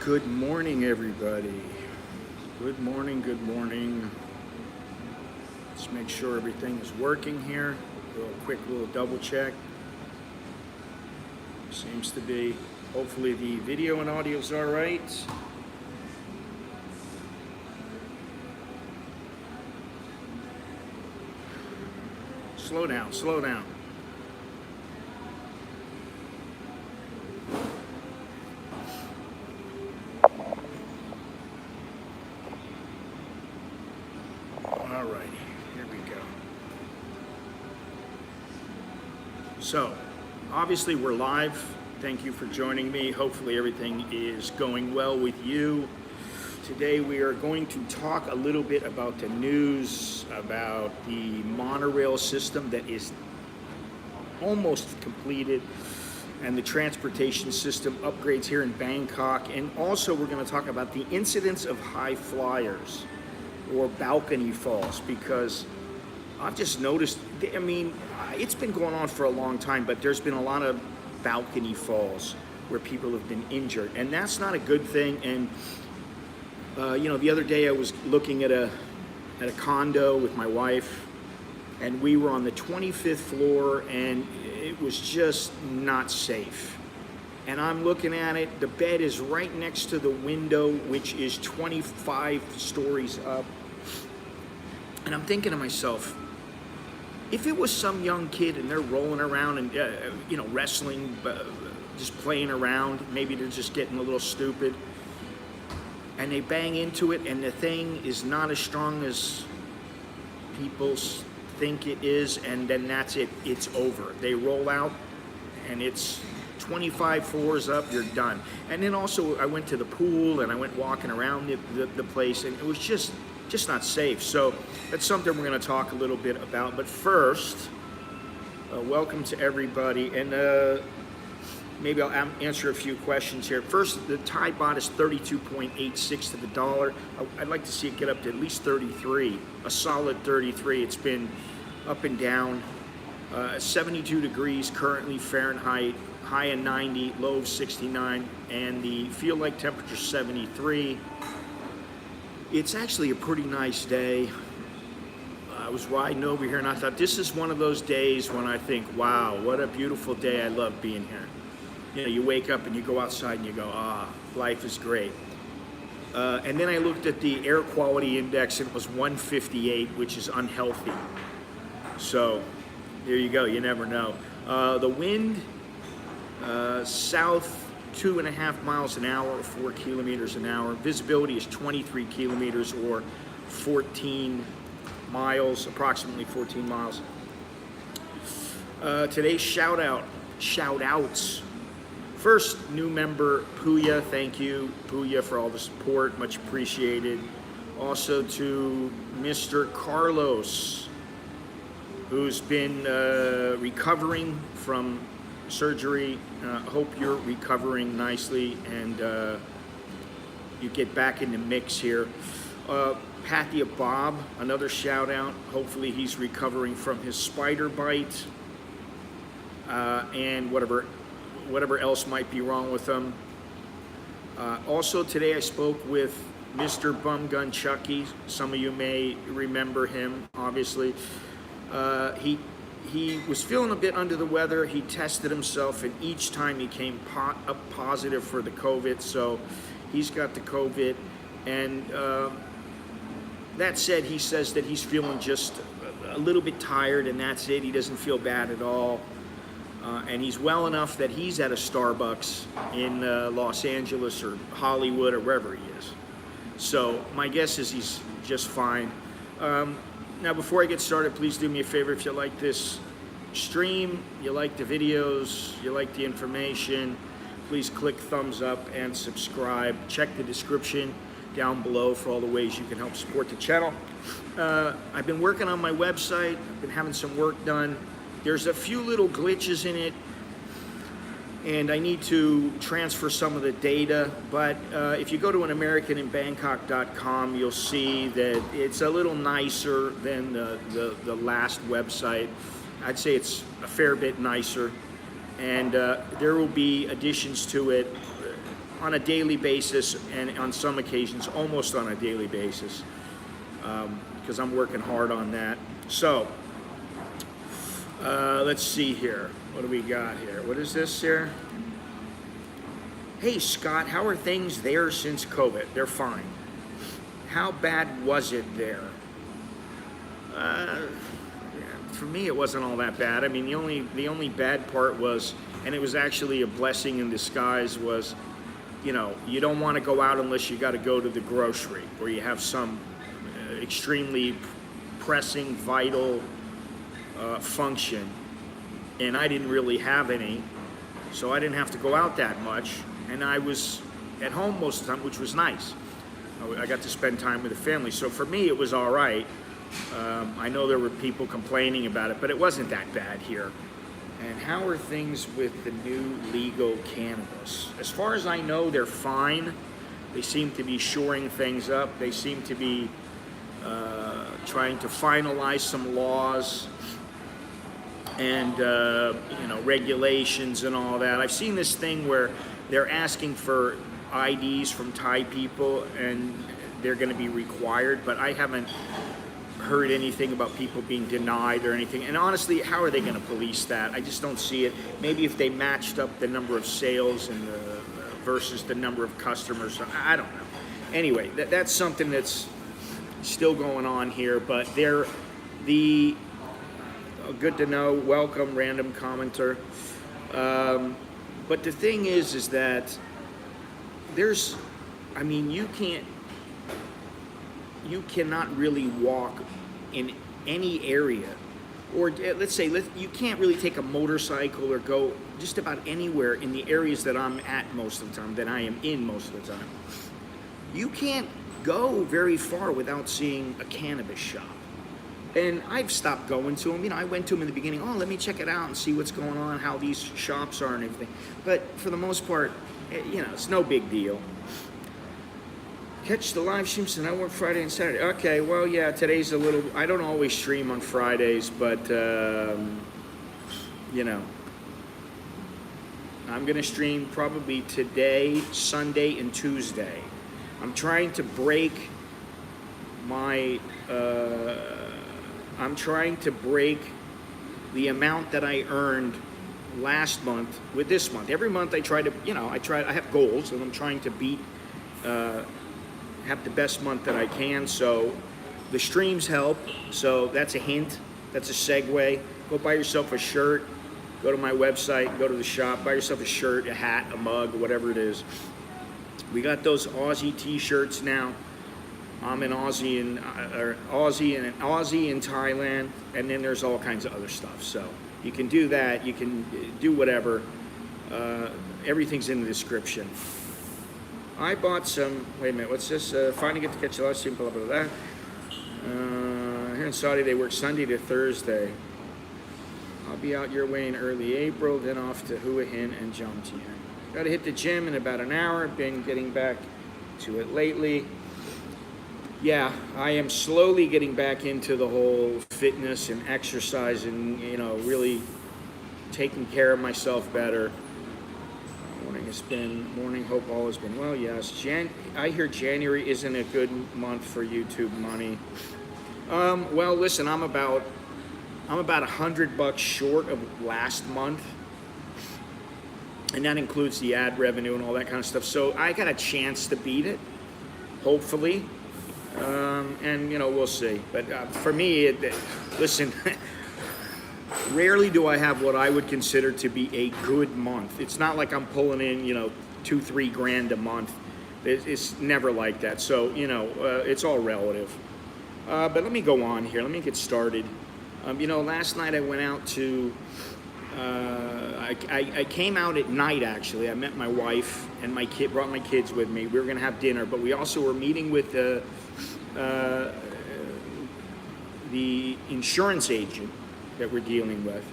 Good morning, everybody. Good morning, good morning. Let's make sure everything is working here. Do a quick little double check. Seems to be. Hopefully the video and audio is all right. Slow down, slow down. All right, here we go. So, obviously we're live. Thank you for joining me. Hopefully everything is going well with you. Today we are going to talk a little bit about the news about the monorail system that is almost completed and the transportation system upgrades here in Bangkok. And also we're going to talk about the incidence of high flyers or balcony falls, because I've just noticed, I mean, it's been going on for a long time, but there's been a lot of balcony falls where people have been injured, and that's not a good thing. And the other day I was looking at a condo with my wife, and we were on the 25th floor, and it was just not safe. And I'm looking at it, the bed is right next to the window, which is 25 stories up. And I'm thinking to myself, if it was some young kid and they're rolling around and, wrestling, just playing around, maybe they're just getting a little stupid, and they bang into it and the thing is not as strong as people think it is, and then that's it, it's over. They roll out and it's 25 floors up, you're done. And then also I went to the pool and I went walking around the place, and it was just not safe. So that's something we're going to talk a little bit about. But first, welcome to everybody, and maybe I'll answer a few questions here. First, the Thai baht is 32.86 to the dollar. I'd like to see it get up to at least 33, a solid 33. It's been up and down. 72 degrees currently Fahrenheit, high of 90, low of 69, and the feel like temperature 73. It's actually a pretty nice day. I was riding over here and I thought, this is one of those days when I think, wow, what a beautiful day. I love being here. You wake up and you go outside and you go, life is great. And then I looked at the air quality index, and it was 158, which is unhealthy. So there you go, you never know. The wind, south 2.5 miles an hour, or 4 kilometers an hour. Visibility is 23 kilometers or 14 miles, approximately 14 miles. Today's shout outs. First, new member Puya, thank you Puya for all the support, much appreciated. Also to Mr. Carlos, who's been recovering from surgery. Hope you're recovering nicely and you get back in the mix here. Pathia Bob, another shout out. Hopefully he's recovering from his spider bite and whatever else might be wrong with him. Also today I spoke with Mr. Bum Gun Chucky. Some of you may remember him, obviously. He was feeling a bit under the weather. He tested himself, and each time he came up positive for the COVID. So he's got the COVID. And that said, he says that he's feeling just a little bit tired, and that's it. He doesn't feel bad at all. And he's well enough that he's at a Starbucks in Los Angeles or Hollywood or wherever he is. So my guess is he's just fine. Now, before I get started, please do me a favor. If you like this stream, you like the videos, you like the information, please click thumbs up and subscribe. Check the description down below for all the ways you can help support the channel. I've been working on my website. I've been having some work done. There's a few little glitches in it, and I need to transfer some of the data, but if you go to anamericaninbangkok.com, you'll see that it's a little nicer than the last website. I'd say it's a fair bit nicer, and there will be additions to it on a daily basis, and on some occasions almost on a daily basis, because I'm working hard on that. So let's see here. What do we got here? What is this here? Hey Scott, how are things there since COVID? They're fine. How bad was it there? For me, it wasn't all that bad. I mean, the only bad part was, and it was actually a blessing in disguise, was, you know, you don't want to go out unless you got to go to the grocery, or you have some extremely pressing, vital function. And I didn't really have any, so I didn't have to go out that much. And I was at home most of the time, which was nice. I got to spend time with the family. So for me, it was all right. I know there were people complaining about it, but it wasn't that bad here. And how are things with the new legal cannabis? As far as I know, they're fine. They seem to be shoring things up. They seem to be trying to finalize some laws and you know, regulations and all that. I've seen this thing where they're asking for IDs from Thai people, and they're going to be required, but I haven't heard anything about people being denied or anything. And honestly, how are they going to police that? I just don't see it. Maybe if they matched up the number of sales and versus the number of customers, I don't know. Anyway, that's something that's still going on here, but they're good to know. Welcome, random commenter. But the thing is that I mean, you cannot really walk in any area, or let's say you can't really take a motorcycle or go just about anywhere in the areas that I'm at most of the time, that I am in most of the time. You can't go very far without seeing a cannabis shop. And I've stopped going to them. You know, I went to them in the beginning. Oh, let me check it out and see what's going on, how these shops are and everything. But for the most part, you know, it's no big deal. Catch the live streams tonight. I work Friday and Saturday. Okay, well, yeah, today's a little. I don't always stream on Fridays, but you know, I'm gonna stream probably today, Sunday, and Tuesday. I'm trying to break my. I'm trying to break the amount that I earned last month with this month. Every month I try to, you know, I have goals, and I'm trying to beat, have the best month that I can. So the streams help. So that's a hint. That's a segue. Go buy yourself a shirt. Go to my website. Go to the shop. Buy yourself a shirt, a hat, a mug, whatever it is. We got those Aussie T-shirts now. I'm an Aussie in Aussie in Thailand, and then there's all kinds of other stuff. So you can do that. You can do whatever. Everything's in the description. I bought some. Wait a minute. What's this? Finally get to catch a live stream. Blah blah blah. Here in Saudi, they work Sunday to Thursday. I'll be out your way in early April, then off to Hua Hin and Jomtien. Got to hit the gym in about an hour. Been getting back to it lately. Yeah, I am slowly getting back into the whole fitness and exercise and, you know, really taking care of myself better. Morning, hope all has been well. Yes, I hear January isn't a good month for YouTube money. Well, listen, I'm about $100 short of last month, and that includes the ad revenue and all that kind of stuff. So I got a chance to beat it, hopefully. And, you know, we'll see. But for me, listen, rarely do I have what I would consider to be a good month. It's not like I'm pulling in, you know, $2-3 grand a month. It's never like that. So, you know, it's all relative. But let me go on here. Let me get started. You know, last night I went out to, I came out at night, actually. I met my wife and my kid, brought my kids with me. We were going to have dinner, but we also were meeting with the insurance agent that we're dealing with.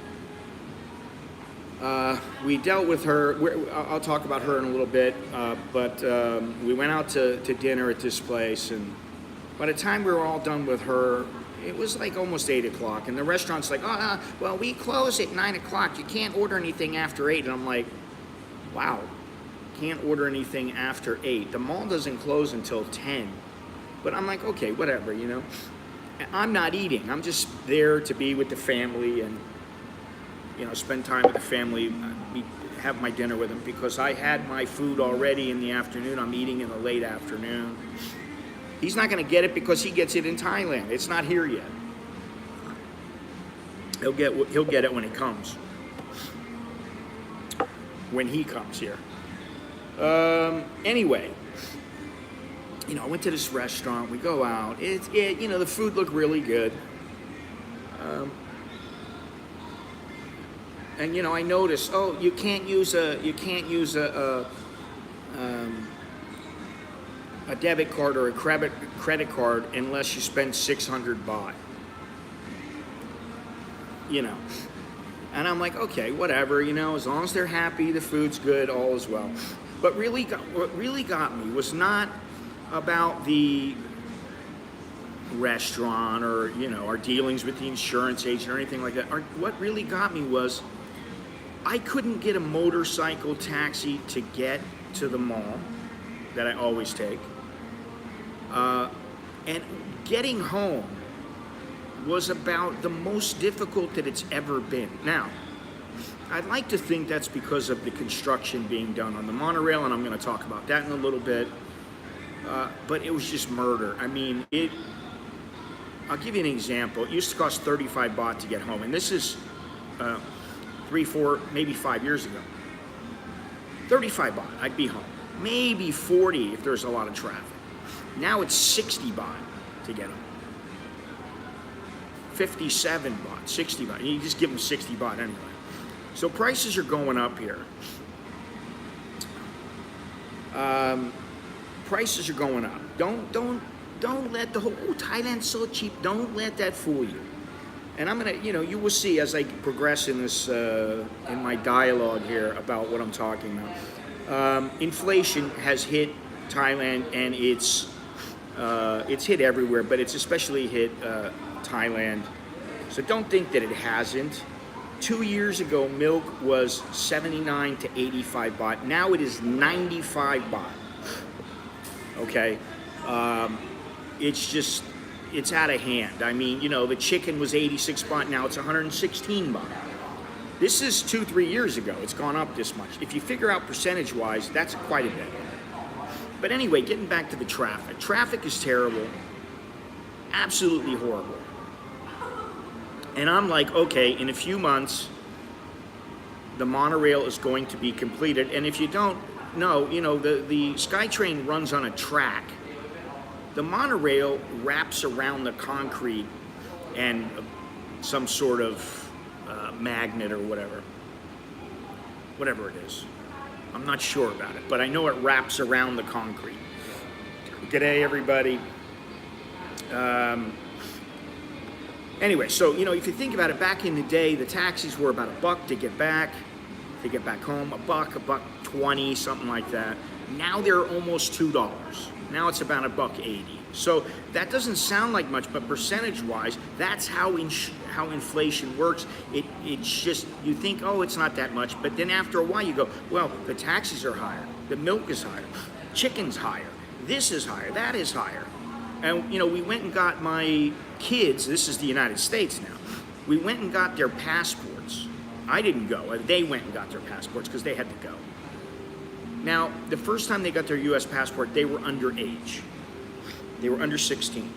We dealt with her. I'll talk about her in a little bit, but we went out to dinner at this place, and by the time we were all done with her, it was like almost 8 o'clock, and the restaurant's like, oh, well, we close at 9 o'clock. You can't order anything after 8. And I'm like, wow, can't order anything after 8. The mall doesn't close until 10. But I'm like, okay, whatever, you know. I'm not eating. I'm just there to be with the family and, you know, spend time with the family, have my dinner with them, because I had my food already in the afternoon. I'm eating in the late afternoon. He's not going to get it because he gets it in Thailand. It's not here yet. He'll get it when he comes. When he comes here. Anyway, you know, I went to this restaurant. We go out. You know, the food looked really good. And you know, I noticed, oh, you can't use a debit card or a credit card unless you spend 600 baht. You know, and I'm like, okay, whatever. You know, as long as they're happy, the food's good, all is well. But what really got me was not about the restaurant or, you know, our dealings with the insurance agent or anything like that. What really got me was I couldn't get a motorcycle taxi to get to the mall that I always take. And getting home was about the most difficult that it's ever been. Now, I'd like to think that's because of the construction being done on the monorail, and I'm going to talk about that in a little bit. But it was just murder. I mean, I'll give you an example. It used to cost 35 baht to get home, and this is 3, 4, maybe 5 years ago. 35 baht, I'd be home. Maybe 40 if there's a lot of traffic. Now it's 60 baht to get home. 57 baht, 60 baht. You just give them 60 baht anyway. So prices are going up here. Prices are going up. Don't let the whole, oh, Thailand's so cheap. Don't let that fool you. And I'm gonna, you know, you will see as I progress in this, in my dialogue here about what I'm talking about. Inflation has hit Thailand, and it's hit everywhere, but it's especially hit Thailand. So don't think that it hasn't. 2 years ago, milk was 79 to 85 baht. Now it is 95 baht. Okay, it's out of hand. I mean, you know, the chicken was 86 baht. Now it's 116 baht. This is 2-3 years ago. It's gone up this much. If you figure out percentage-wise, that's quite a bit. But anyway, getting back to the traffic. Traffic is terrible. Absolutely horrible. And I'm like, okay, in a few months, the monorail is going to be completed. And if you don't know, you know, the SkyTrain runs on a track. The monorail wraps around the concrete and some sort of magnet or whatever it is. I'm not sure about it, but I know it wraps around the concrete. G'day, everybody. Anyway, so, you know, if you think about it, back in the day, the taxis were about $1 to get back home, $1.20, something like that. Now they're almost $2. Now it's about $1.80. So that doesn't sound like much, but percentage-wise, that's how inflation works. It's just, you think, oh, it's not that much, but then after a while you go, well, the taxes are higher, the milk is higher, chicken's higher, this is higher, that is higher. And, you know, we went and got my kids, this is the United States now, we went and got their passports. I didn't go, they went and got their passports because they had to go. Now, the first time they got their U.S. passport, they were underage. They were under 16.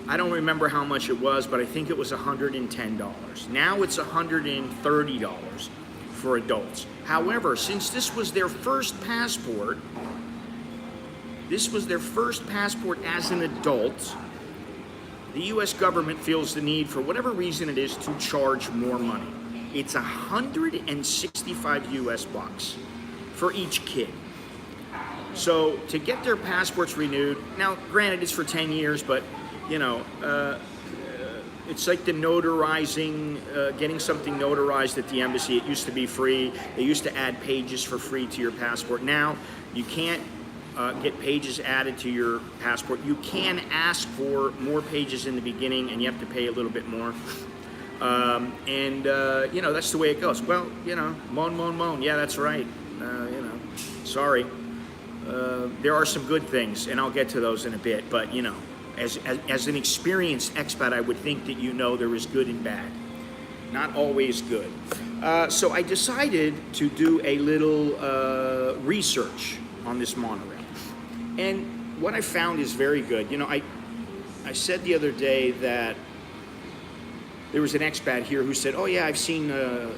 I don't remember how much it was, but I think it was $110. Now it's $130 for adults. However, since this was their first passport, as an adult, the U.S. government feels the need, for whatever reason it is, to charge more money. It's 165 U.S. bucks for each kid. So to get their passports renewed, now granted it's for 10 years, but you know, it's like the notarizing, getting something notarized at the embassy. It used to be free. They used to add pages for free to your passport. Now you can't get pages added to your passport. You can ask for more pages in the beginning, and you have to pay a little bit more. You know, that's the way it goes. Well, you know, moan. Yeah, that's right. You know, sorry. There are some good things, and I'll get to those in a bit, but you know, as an experienced expat, I would think that you know there is good and bad. Not always good. So I decided to do a little research on this monorail. And what I found is very good. You know, I said the other day that there was an expat here who said, oh yeah, I've seen the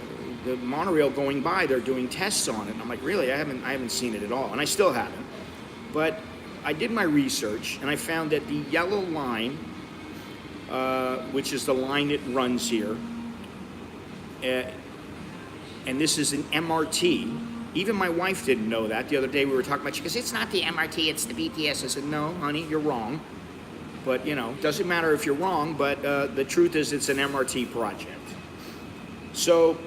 monorail going by, they're doing tests on it. And I'm like, really? I haven't seen it at all. And I still haven't. But I did my research and I found that the yellow line, which is the line that runs here, and this is an MRT. Even my wife didn't know that. The other day we were talking about, she goes, it's not the MRT, it's the BTS. I said, no, honey, you're wrong. But, you know, doesn't matter if you're wrong, but the truth is it's an MRT project. So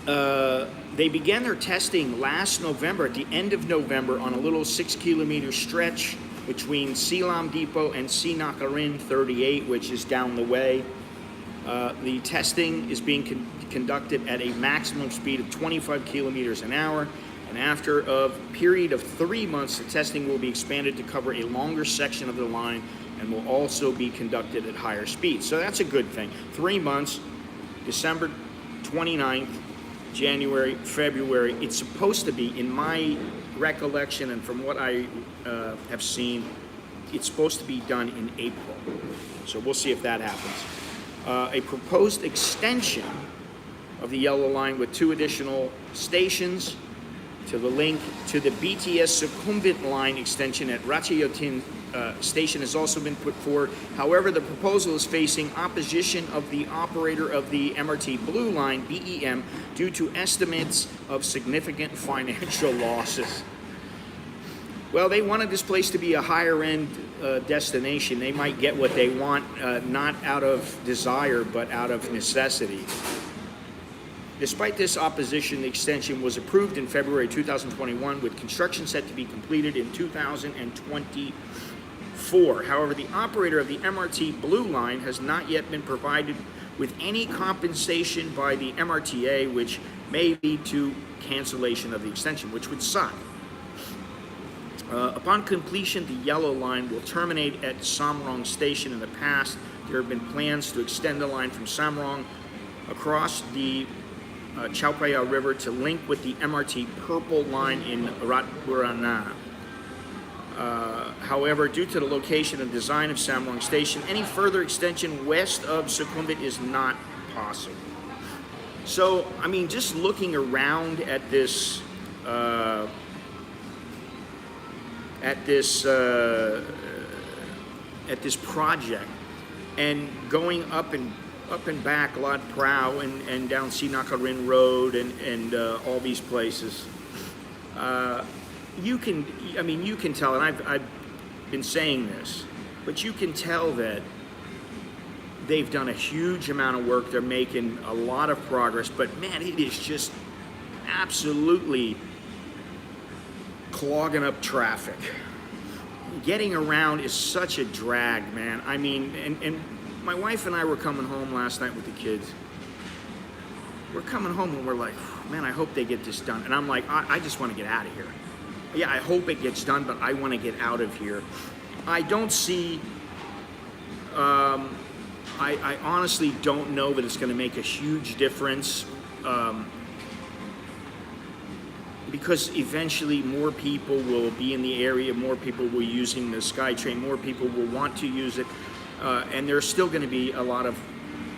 they began their testing last November, at the end of November, on a little 6-kilometer stretch between Silam Depot and Sinakarin 38, which is down the way. The testing is being conducted at a maximum speed of 25 kilometers an hour, and after a period of 3 months, the testing will be expanded to cover a longer section of the line and will also be conducted at higher speeds. So that's a good thing. 3 months, December 29th, January, February. It's supposed to be, in my recollection and from what I have seen, it's supposed to be done in April. So we'll see if that happens. A proposed extension of the yellow line with 2 additional stations to the link to the BTS Sukhumvit line extension at Ratchayotin station has also been put forward. However, the proposal is facing opposition of the operator of the MRT Blue Line, BEM, due to estimates of significant financial losses. Well, they wanted this place to be a higher-end destination. They might get what they want, not out of desire, but out of necessity. Despite this opposition, the extension was approved in February 2021, with construction set to be completed in 2024. However, the operator of the MRT Blue Line has not yet been provided with any compensation by the MRTA, which may lead to cancellation of the extension, which would suck. Upon completion, the yellow line will terminate at Samrong Station. In the past, there have been plans to extend the line from Samrong across the Chao Phraya River to link with the MRT Purple Line in Ratburana. However, due to the location and design of Samrong Station, any further extension west of Sukhumvit is not possible. So, I mean, just looking around at this project and going up and back Lad Prao and down Sinakarin Road and all these places, you can tell, and I've been saying this, but you can tell that they've done a huge amount of work. They're making a lot of progress, but man, it is just absolutely clogging up traffic. Getting around is such a drag, man. I mean, and my wife and I were coming home last night with the kids. We're coming home and we're like, man, I hope they get this done. And I'm like, I just want to get out of here. Yeah, I hope it gets done, but I want to get out of here. I don't see, I honestly don't know that it's going to make a huge difference. Because eventually more people will be in the area, more people will be using the SkyTrain, more people will want to use it, and there's still going to be a lot of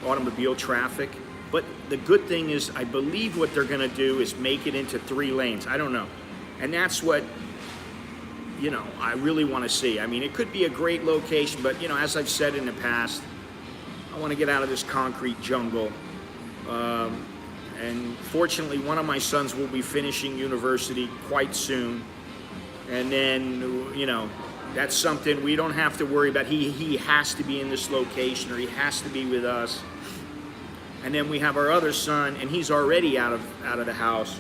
automobile traffic. But the good thing is, I believe what they're going to do is make it into 3 lanes. I don't know. And that's what, you know, I really want to see. I mean, it could be a great location, but, you know, as I've said in the past, I want to get out of this concrete jungle. And fortunately, one of my sons will be finishing university quite soon. And then, you know, that's something we don't have to worry about. He has to be in this location, or he has to be with us. And then we have our other son, and he's already out of the house.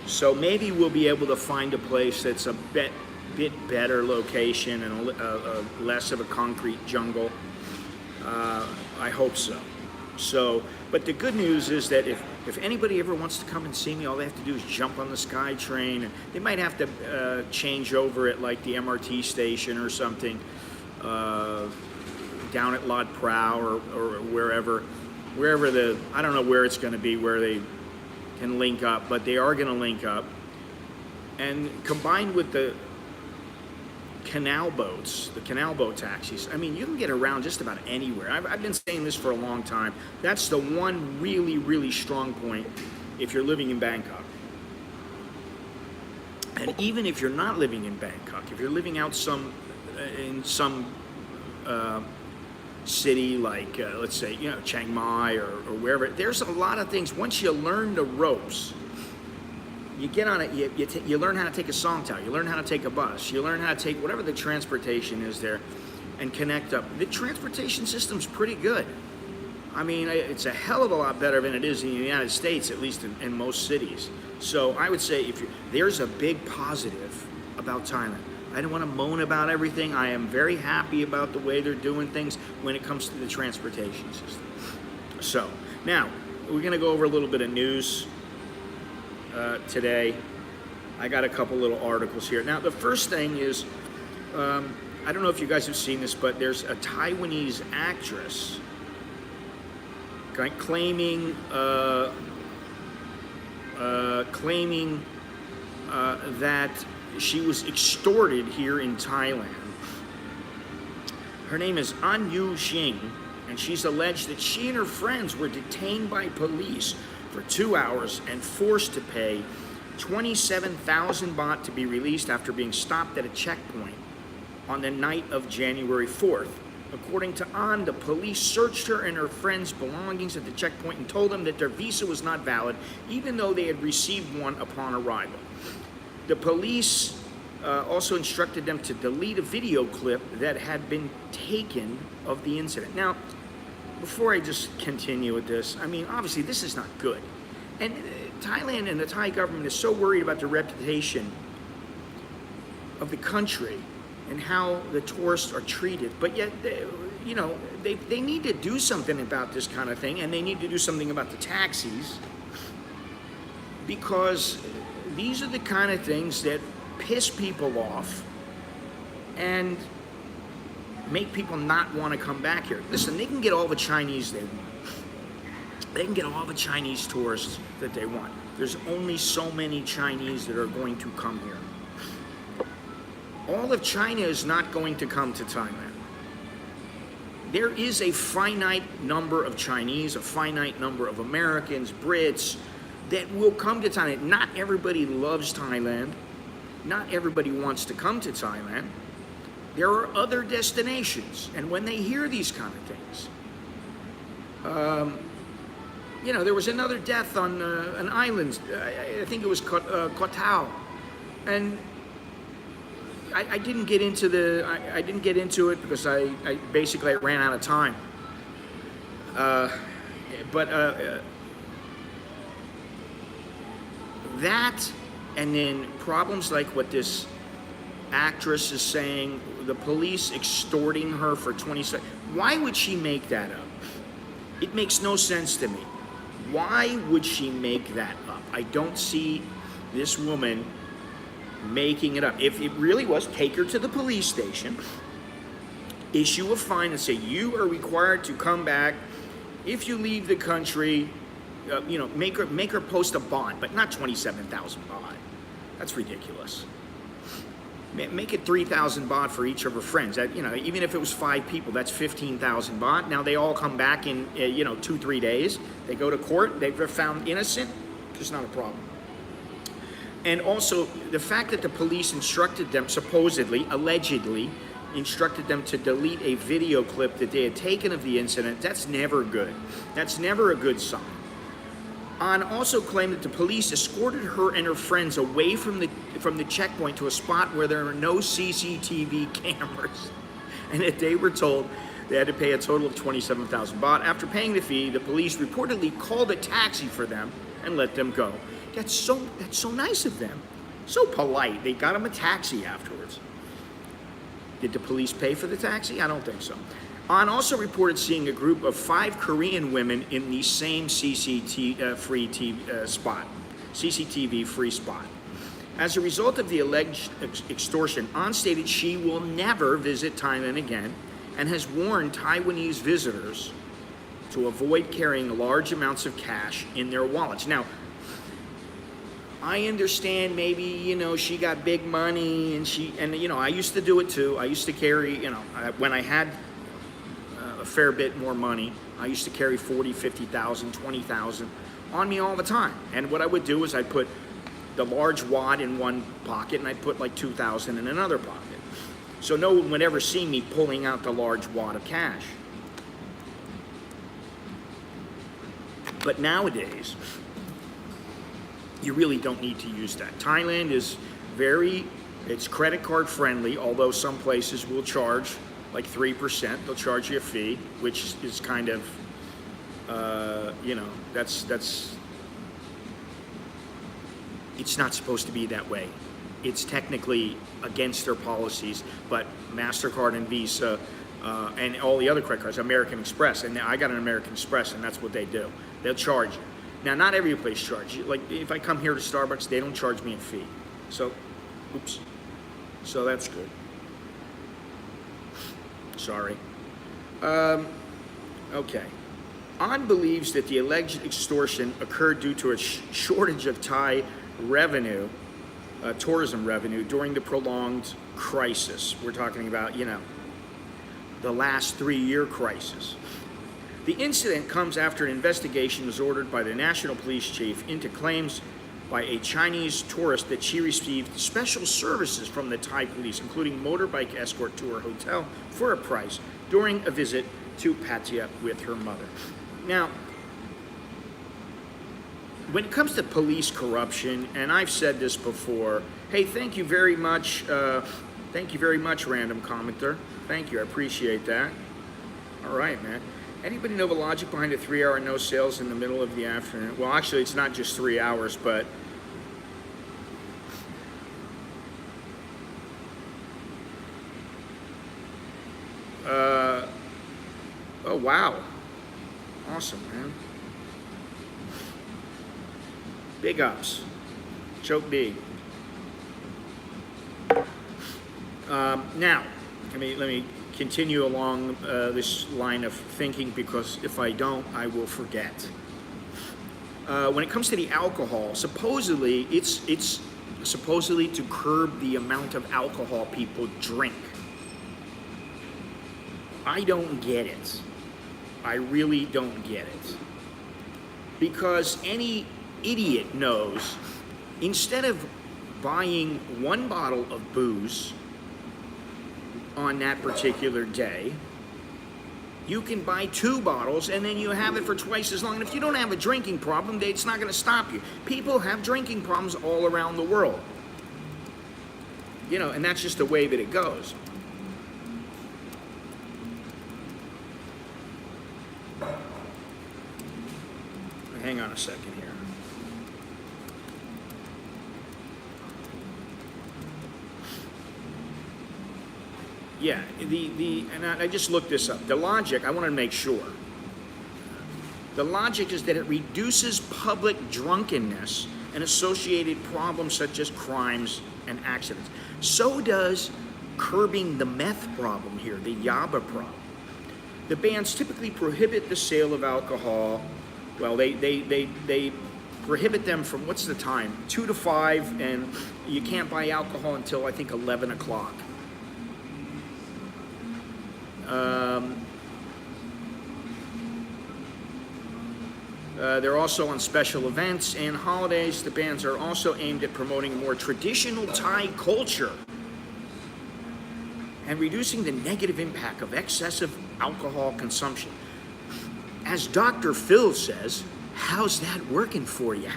So maybe we'll be able to find a place that's a bit better location and a less of a concrete jungle. I hope so. But the good news is that if If anybody ever wants to come and see me, all they have to do is jump on the SkyTrain, and they might have to change over at like the MRT station or something, down at Lod Prow or wherever I don't know where it's going to be, where they can link up, but they are going to link up. And combined with the canal boats, the canal boat taxis, I mean, you can get around just about anywhere. I've been saying this for a long time. That's the one really, really strong point if you're living in Bangkok. And even if you're not living in Bangkok, if you're living out in some city like, let's say, Chiang Mai or wherever, there's a lot of things. Once you learn the ropes, you get on it, you learn how to take a Songtao, you learn how to take a bus, you learn how to take whatever the transportation is there and connect up. The transportation system's pretty good. I mean, it's a hell of a lot better than it is in the United States, at least in most cities. So I would say there's a big positive about Thailand. I don't want to moan about everything. I am very happy about the way they're doing things when it comes to the transportation system. So now we're going to go over a little bit of news today. I got a couple little articles here. Now, the first thing is, I don't know if you guys have seen this, but there's a Taiwanese actress claiming that she was extorted here in Thailand. Her name is An Yu Xing, and she's alleged that she and her friends were detained by police for 2 hours and forced to pay 27,000 baht to be released after being stopped at a checkpoint on the night of January 4th. According to An, the police searched her and her friends' belongings at the checkpoint and told them that their visa was not valid, even though they had received one upon arrival. The police also instructed them to delete a video clip that had been taken of the incident. Now, before I just continue with this, I mean, obviously this is not good. And Thailand and the Thai government is so worried about the reputation of the country and how the tourists are treated. But yet, they need to do something about this kind of thing, and they need to do something about the taxis, because these are the kind of things that piss people off and make people not want to come back here. Listen, they can get all the Chinese they want. They can get all the Chinese tourists that they want. There's only so many Chinese that are going to come here. All of China is not going to come to Thailand. There is a finite number of Chinese, a finite number of Americans, Brits, that will come to Thailand. Not everybody loves Thailand. Not everybody wants to come to Thailand. There are other destinations, and when they hear these kind of things, there was another death on an island. I think it was Koh Tao, and I didn't get into I didn't get into it because I basically ran out of time. That, and then problems like what this actress is saying, the police extorting her for 20 seconds. Why would she make that up? It makes no sense to me. Why would she make that up? I don't see this woman making it up. If it really was, take her to the police station, issue a fine and say, you are required to come back. If you leave the country, make her post a bond, but not 27,000 baht. That's ridiculous. Make it 3,000 baht for each of her friends. That, even if it was 5 people, that's 15,000 baht. Now they all come back in 2-3 days. They go to court. They're found innocent. It's not a problem. And also the fact that the police instructed them, allegedly instructed them to delete a video clip that they had taken of the incident. That's never good. That's never a good sign. An also claimed that the police escorted her and her friends away from the checkpoint to a spot where there are no CCTV cameras, and that they were told they had to pay a total of 27,000 baht. After paying the fee, the police reportedly called a taxi for them and let them go. That's so nice of them. So polite. They got them a taxi afterwards. Did the police pay for the taxi? I don't think so. On also reported seeing a group of 5 Korean women in the same CCTV-free spot. As a result of the alleged extortion, On stated she will never visit Thailand again and has warned Taiwanese visitors to avoid carrying large amounts of cash in their wallets. Now, I understand maybe, she got big money and I used to do it too. I used to carry, when I had a fair bit more money, I used to carry 40, 50,000, 20,000 on me all the time. And what I would do is I'd put the large wad in one pocket and I'd put like 2,000 in another pocket. So no one would ever see me pulling out the large wad of cash. But nowadays, you really don't need to use that. Thailand is it's credit card friendly, although some places will charge like 3%. They'll charge you a fee, which is kind of, it's not supposed to be that way. It's technically against their policies, but MasterCard and Visa and all the other credit cards, American Express, and I got an American Express, and that's what they do. They'll charge you. Now, not every place charges you. Like, if I come here to Starbucks, they don't charge me a fee. So, oops. So that's good. Sorry. Okay. On believes that the alleged extortion occurred due to a shortage of Thai revenue, tourism revenue, during the prolonged crisis. We're talking about, the last 3-year crisis. The incident comes after an investigation was ordered by the national police chief into claims by a Chinese tourist that she received special services from the Thai police, including motorbike escort to her hotel for a price during a visit to Pattaya with her mother. Now, when it comes to police corruption, and I've said this before, hey, thank you very much, random commenter. Thank you, I appreciate that. All right, man. Anybody know the logic behind a 3-hour no sales in the middle of the afternoon? Well, actually, it's not just 3 hours, but oh, wow. Awesome, man. Big ups. Choke B. Now, let me continue along this line of thinking, because if I don't, I will forget. When it comes to the alcohol, supposedly it's supposedly to curb the amount of alcohol people drink. I don't get it. I really don't get it. Because any idiot knows, instead of buying 1 bottle of booze on that particular day, you can buy 2 bottles and then you have it for twice as long. And if you don't have a drinking problem, it's not going to stop you. People have drinking problems all around the world. And that's just the way that it goes. Hang on a second here. Yeah, and I just looked this up. The logic, I want to make sure. The logic is that it reduces public drunkenness and associated problems such as crimes and accidents. So does curbing the meth problem here, the yaba problem. The bans typically prohibit the sale of alcohol. Well, they prohibit them from, what's the time? 2 to 5, and you can't buy alcohol until, I think, 11 o'clock. They're also on special events and holidays. The bans are also aimed at promoting a more traditional Thai culture and reducing the negative impact of excessive alcohol consumption. As Dr. Phil says, how's that working for you?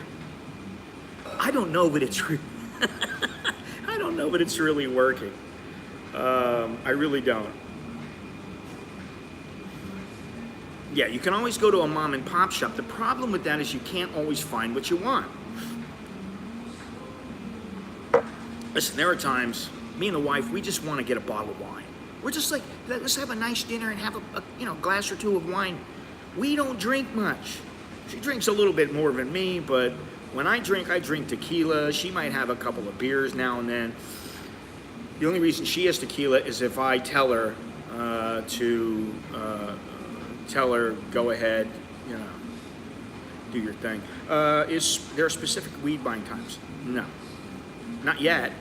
I don't know, but it's I don't know, but it's really working. I really don't. Yeah, you can always go to a mom and pop shop. The problem with that is you can't always find what you want. Listen, there are times, me and the wife, we just want to get a bottle of wine. We're just like, let's have a nice dinner and have a glass or two of wine. We don't drink much. She drinks a little bit more than me, but when I drink tequila. She might have a couple of beers now and then. The only reason she has tequila is if I tell her go ahead, do your thing. Is there specific weed buying times? No, not yet.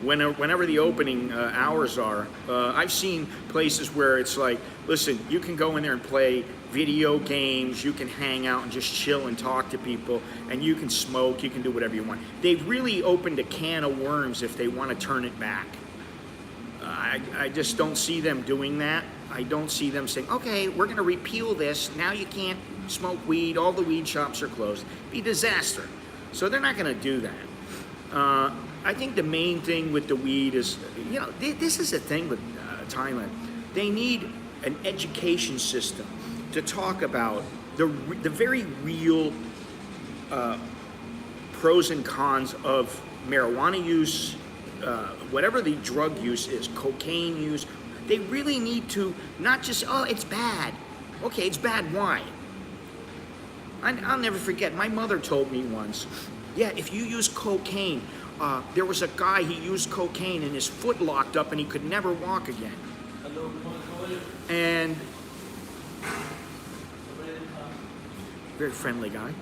Whenever the opening hours are, I've seen places where it's like, listen, you can go in there and play video games, you can hang out and just chill and talk to people, and you can smoke, you can do whatever you want. They've really opened a can of worms if they want to turn it back. I just don't see them doing that. I don't see them saying, okay, we're going to repeal this. Now you can't smoke weed. All the weed shops are closed. It'd be a disaster. So they're not going to do that. I think the main thing with the weed is, this is the thing with Thailand. They need an education system to talk about the very real pros and cons of marijuana use, whatever the drug use is, cocaine use. They really need to not just, oh, it's bad. Okay, it's bad, why? I'll never forget, my mother told me once, yeah, if you use cocaine, there was a guy, he used cocaine and his foot locked up and he could never walk again. And very friendly guy.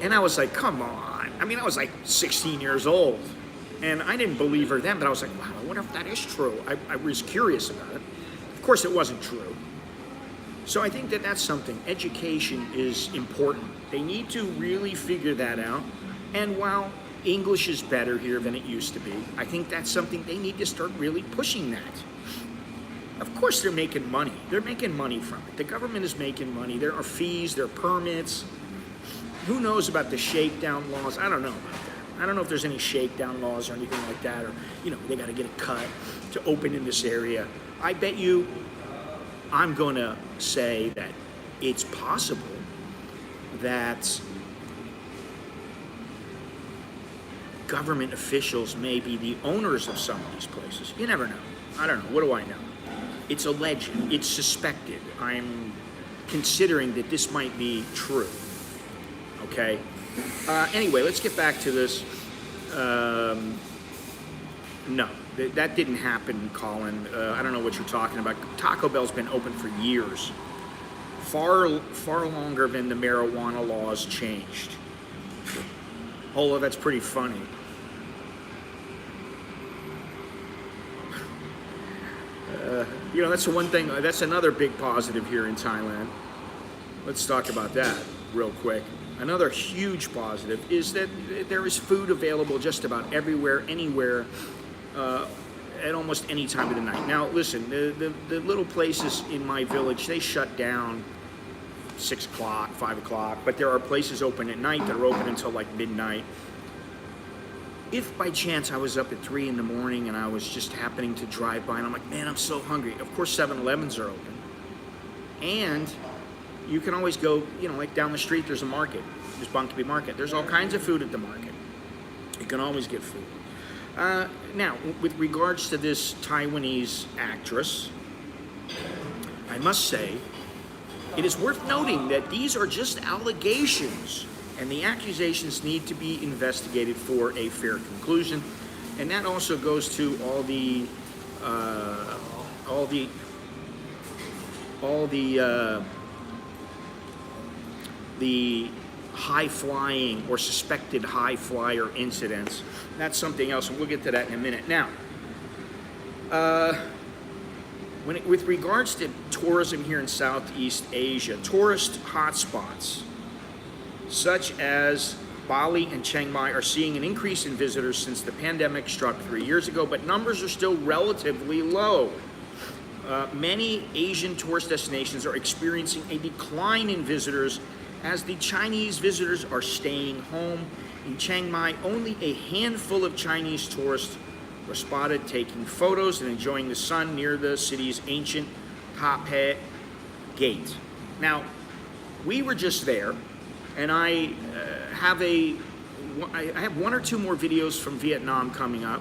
And I was like, come on. I mean, I was like 16 years old. And I didn't believe her then, but I was like, wow, I wonder if that is true. I was curious about it. Of course, it wasn't true. So I think that that's something. Education is important. They need to really figure that out. And while English is better here than it used to be, I think that's something they need to start really pushing that. Of course they're making money. They're making money from it. The government is making money. There are fees, there are permits. Who knows about the shakedown laws? I don't know about that. I don't know if there's any shakedown laws or anything like that, or, they got to get a cut to open in this area. I bet you, I'm going to say that it's possible that government officials may be the owners of some of these places. You never know. I don't know. What do I know? It's alleged. It's suspected. I'm considering that this might be true. Okay? Anyway, let's get back to this. No, that didn't happen, Colin. I don't know what you're talking about. Taco Bell's been open for years. Far longer than the marijuana laws changed. Although that's pretty funny. That's the one thing, that's another big positive here in Thailand. Let's talk about that real quick. Another huge positive is that there is food available just about everywhere, anywhere, at almost any time of the night. Now, listen, the little places in my village, they shut down 6 o'clock, 5 o'clock, but there are places open at night that are open until like midnight. If by chance I was up at 3 in the morning and I was just happening to drive by and I'm like, man, I'm so hungry. Of course, 7-Elevens are open. And you can always go, like down the street, there's a market. There's Bunkaby Market. There's all kinds of food at the market. You can always get food. Now, with regards to this Taiwanese actress, I must say, it is worth noting that these are just allegations, and the accusations need to be investigated for a fair conclusion. And that also goes to all the high-flying or suspected high-flyer incidents. That's something else, and we'll get to that in a minute. Now, with regards to tourism here in Southeast Asia, tourist hotspots such as Bali and Chiang Mai are seeing an increase in visitors since the pandemic struck 3 years ago, but numbers are still relatively low. Many Asian tourist destinations are experiencing a decline in visitors as the Chinese visitors are staying home. In Chiang Mai, only a handful of Chinese tourists were spotted taking photos and enjoying the sun near the city's ancient Pa Phe Gate. Now, we were just there, and I have 1 or 2 more videos from Vietnam coming up.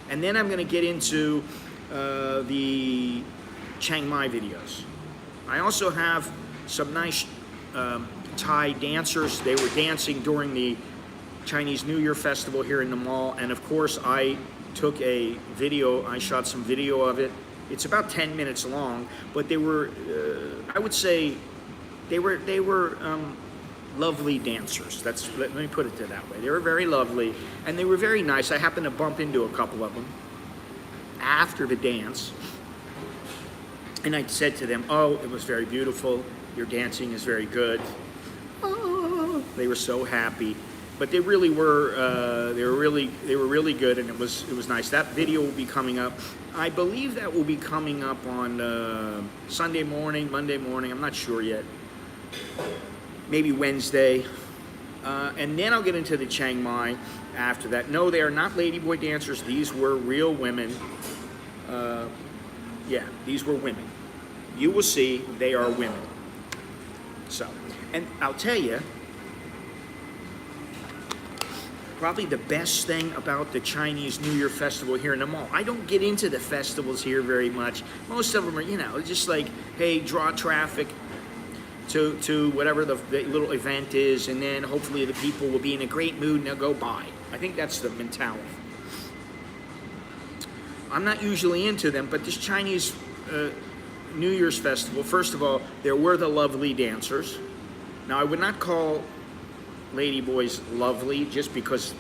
And then I'm going to get into the Chiang Mai videos. I also have some nice Thai dancers. They were dancing during the Chinese New Year festival here in the mall, and of course I took a video. I shot some video of it. It's about 10 minutes long, but they were, I would say, they were lovely dancers. Let me put it that way. They were very lovely, and they were very nice. I happened to bump into a couple of them after the dance, and I said to them, "Oh, it was very beautiful. Your dancing is very good." Oh, they were so happy, but they really were. They were really good, and it was nice. That video will be coming up. I believe that will be coming up on Sunday morning, Monday morning. I'm not sure yet. Maybe Wednesday, and then I'll get into the Chiang Mai after that. No, they are not ladyboy dancers. These were real women. Yeah, these were women. You will see they are women. So, and I'll tell you, probably the best thing about the Chinese New Year festival here in the mall. I don't get into the festivals here very much. Most of them are, just like, hey, draw traffic to whatever the little event is, and then hopefully the people will be in a great mood and they'll go by. I think that's the mentality. I'm not usually into them, but this Chinese New Year's festival, first of all, there were the lovely dancers. Now, I would not call ladyboys lovely just because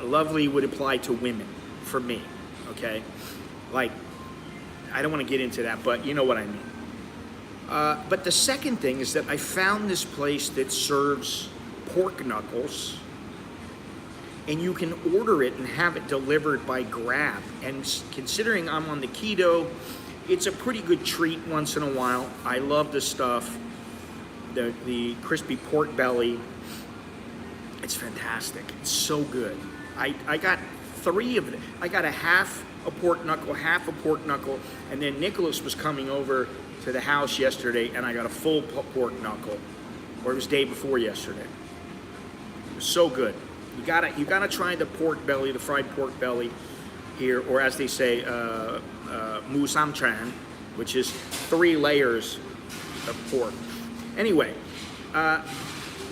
lovely would apply to women for me, okay? Like, I don't want to get into that, but you know what I mean. But the second thing is that I found this place that serves pork knuckles, and you can order it and have it delivered by Grab. And considering I'm on the keto, it's a pretty good treat once in a while. I love the stuff, the crispy pork belly. It's fantastic. It's so good. I got 3 of them. I got half a pork knuckle, and then Nicholas was coming over to the house yesterday, and I got a full pork knuckle, or it was day before yesterday. It was so good. You gotta try the pork belly, the fried pork belly here, or as they say, mu sam tran, which is 3 layers of pork. Anyway,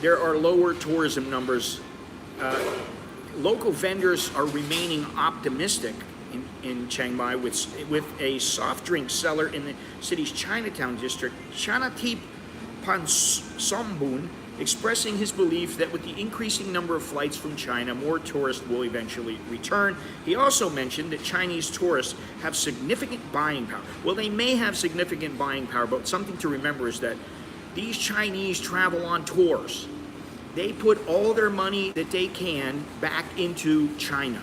there are lower tourism numbers. Local vendors are remaining optimistic in Chiang Mai with a soft drink seller in the city's Chinatown district, Chanatip Pansombun, expressing his belief that with the increasing number of flights from China, more tourists will eventually return. He also mentioned that Chinese tourists have significant buying power. Well, they may have significant buying power, but something to remember is that these Chinese travel on tours. They put all their money that they can back into China.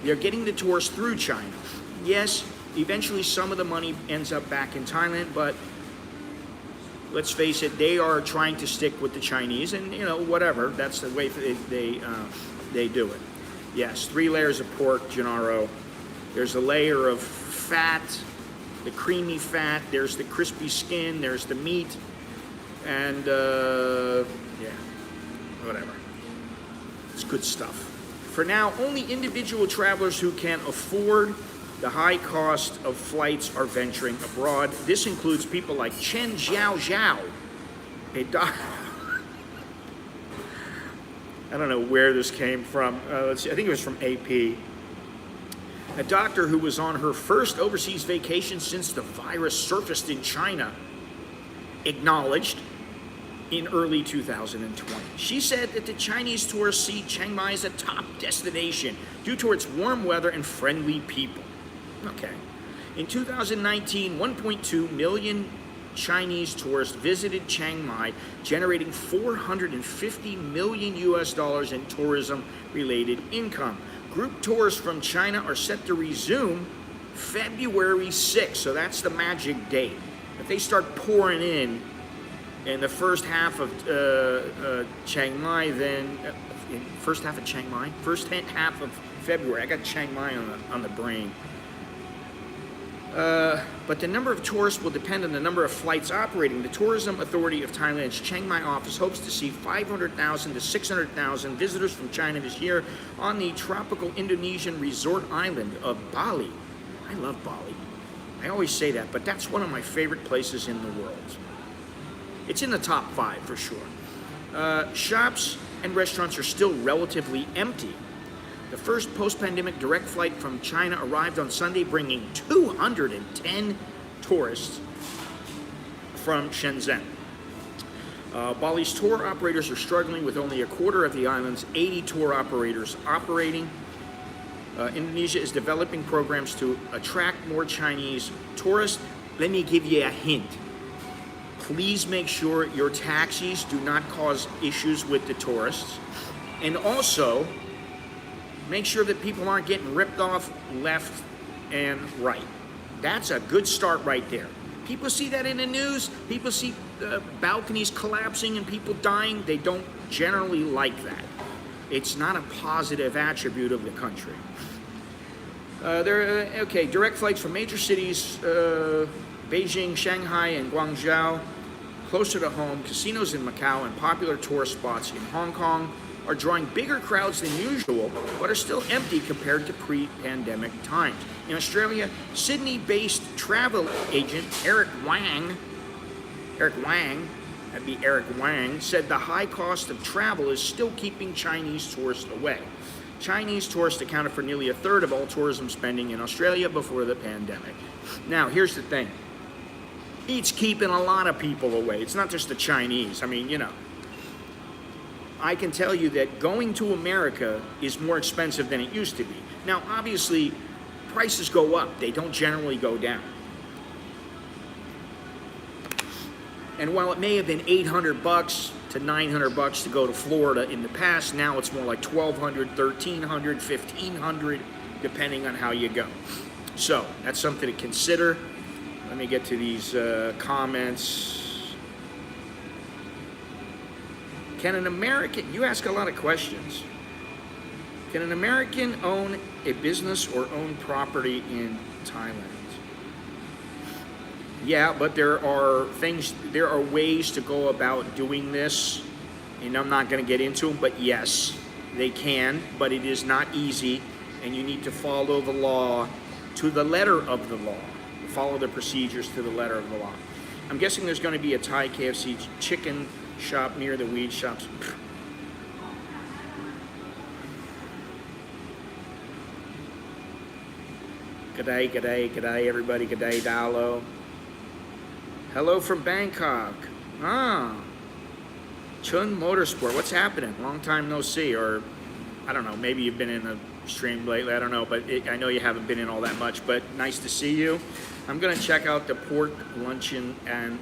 They're getting the tourists through China. Yes, eventually some of the money ends up back in Thailand, but let's face it, they are trying to stick with the Chinese, and whatever. That's the way they do it. Yes, 3 layers of pork, Gennaro. There's a layer of fat, the creamy fat. There's the crispy skin. There's the meat, and yeah, whatever. It's good stuff. For now, only individual travelers who can afford the high cost of flights are venturing abroad. This includes people like Chen Zhao, a doctor. I don't know where this came from. Let's see, I think it was from AP. A doctor who was on her first overseas vacation since the virus surfaced in China, acknowledged in early 2020. She said that the Chinese tourists see Chiang Mai as a top destination due to its warm weather and friendly people. Okay. In 2019, 1.2 million Chinese tourists visited Chiang Mai, generating $450 million in tourism-related income. Group tours from China are set to resume February 6th, so that's the magic date. If they start pouring in the first half of Chiang Mai, then first half of February. I got Chiang Mai on the brain. But the number of tourists will depend on the number of flights operating. The Tourism Authority of Thailand's Chiang Mai office hopes to see 500,000 to 600,000 visitors from China this year on the tropical Indonesian resort island of Bali. I love Bali. I always say that, but that's one of my favorite places in the world. It's in the top 5 for sure. Shops and restaurants are still relatively empty. The first post-pandemic direct flight from China arrived on Sunday, bringing 210 tourists from Shenzhen. Bali's tour operators are struggling with only a quarter of the island's 80 tour operators operating. Indonesia is developing programs to attract more Chinese tourists. Let me give you a hint. Please make sure your taxis do not cause issues with the tourists. And also, make sure that people aren't getting ripped off left and right. That's a good start right there. People see that in the news. People see balconies collapsing and people dying. They don't generally like that. It's not a positive attribute of the country. Direct flights from major cities, Beijing, Shanghai, and Guangzhou, closer to home. Casinos in Macau and popular tourist spots in Hong Kong are drawing bigger crowds than usual, but are still empty compared to pre-pandemic times. In Australia, Sydney-based travel agent Eric Wang, said the high cost of travel is still keeping Chinese tourists away. Chinese tourists accounted for nearly a third of all tourism spending in Australia before the pandemic. Now, here's the thing. It's keeping a lot of people away. It's not just the Chinese. I mean, I can tell you that going to America is more expensive than it used to be. Now, obviously, prices go up. They don't generally go down. And while it may have been $800 to $900 to go to Florida in the past, now it's more like $1,200, $1,300, $1,500, depending on how you go. So that's something to consider. Let me get to these comments. Can an American, you ask a lot of questions. Can an American own a business or own property in Thailand? Yeah, but there are ways to go about doing this, and I'm not going to get into them, but yes, they can, but it is not easy, and you need to follow the law to the letter of the law. Follow the procedures to the letter of the law. I'm guessing there's going to be a Thai KFC chicken shop near the weed shops. G'day, everybody. G'day, Dalo. Hello from Bangkok. Chun Motorsport. What's happening? Long time no see. Or, I don't know, maybe you've been in a stream lately. I don't know, but I know you haven't been in all that much, but nice to see you. I'm going to check out the pork luncheon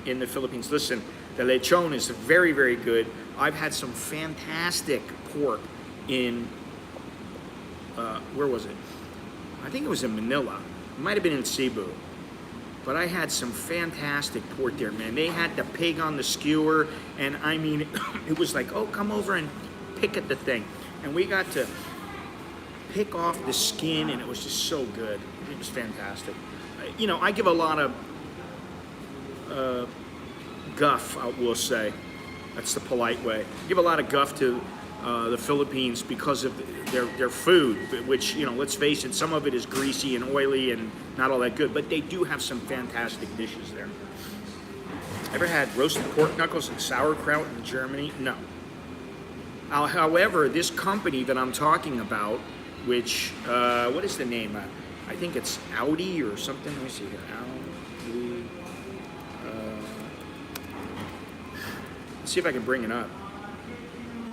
in the Philippines. Listen, the lechon is very, very good. I've had some fantastic pork in, where was it? I think it was in Manila. It might have been in Cebu. But I had some fantastic pork there, man. They had the pig on the skewer, and I mean, it was like, oh, come over and pick at the thing. And we got to pick off the skin, and it was just so good. It was fantastic. I give a lot of guff, I will say. That's the polite way. I give a lot of guff to the Philippines because of their food, which, let's face it, some of it is greasy and oily and not all that good, but they do have some fantastic dishes there. Ever had roasted pork knuckles and sauerkraut in Germany? No. However, this company that I'm talking about, which, what is the name? I think it's Audi or something. Let me see here. Audi. Let's see if I can bring it up.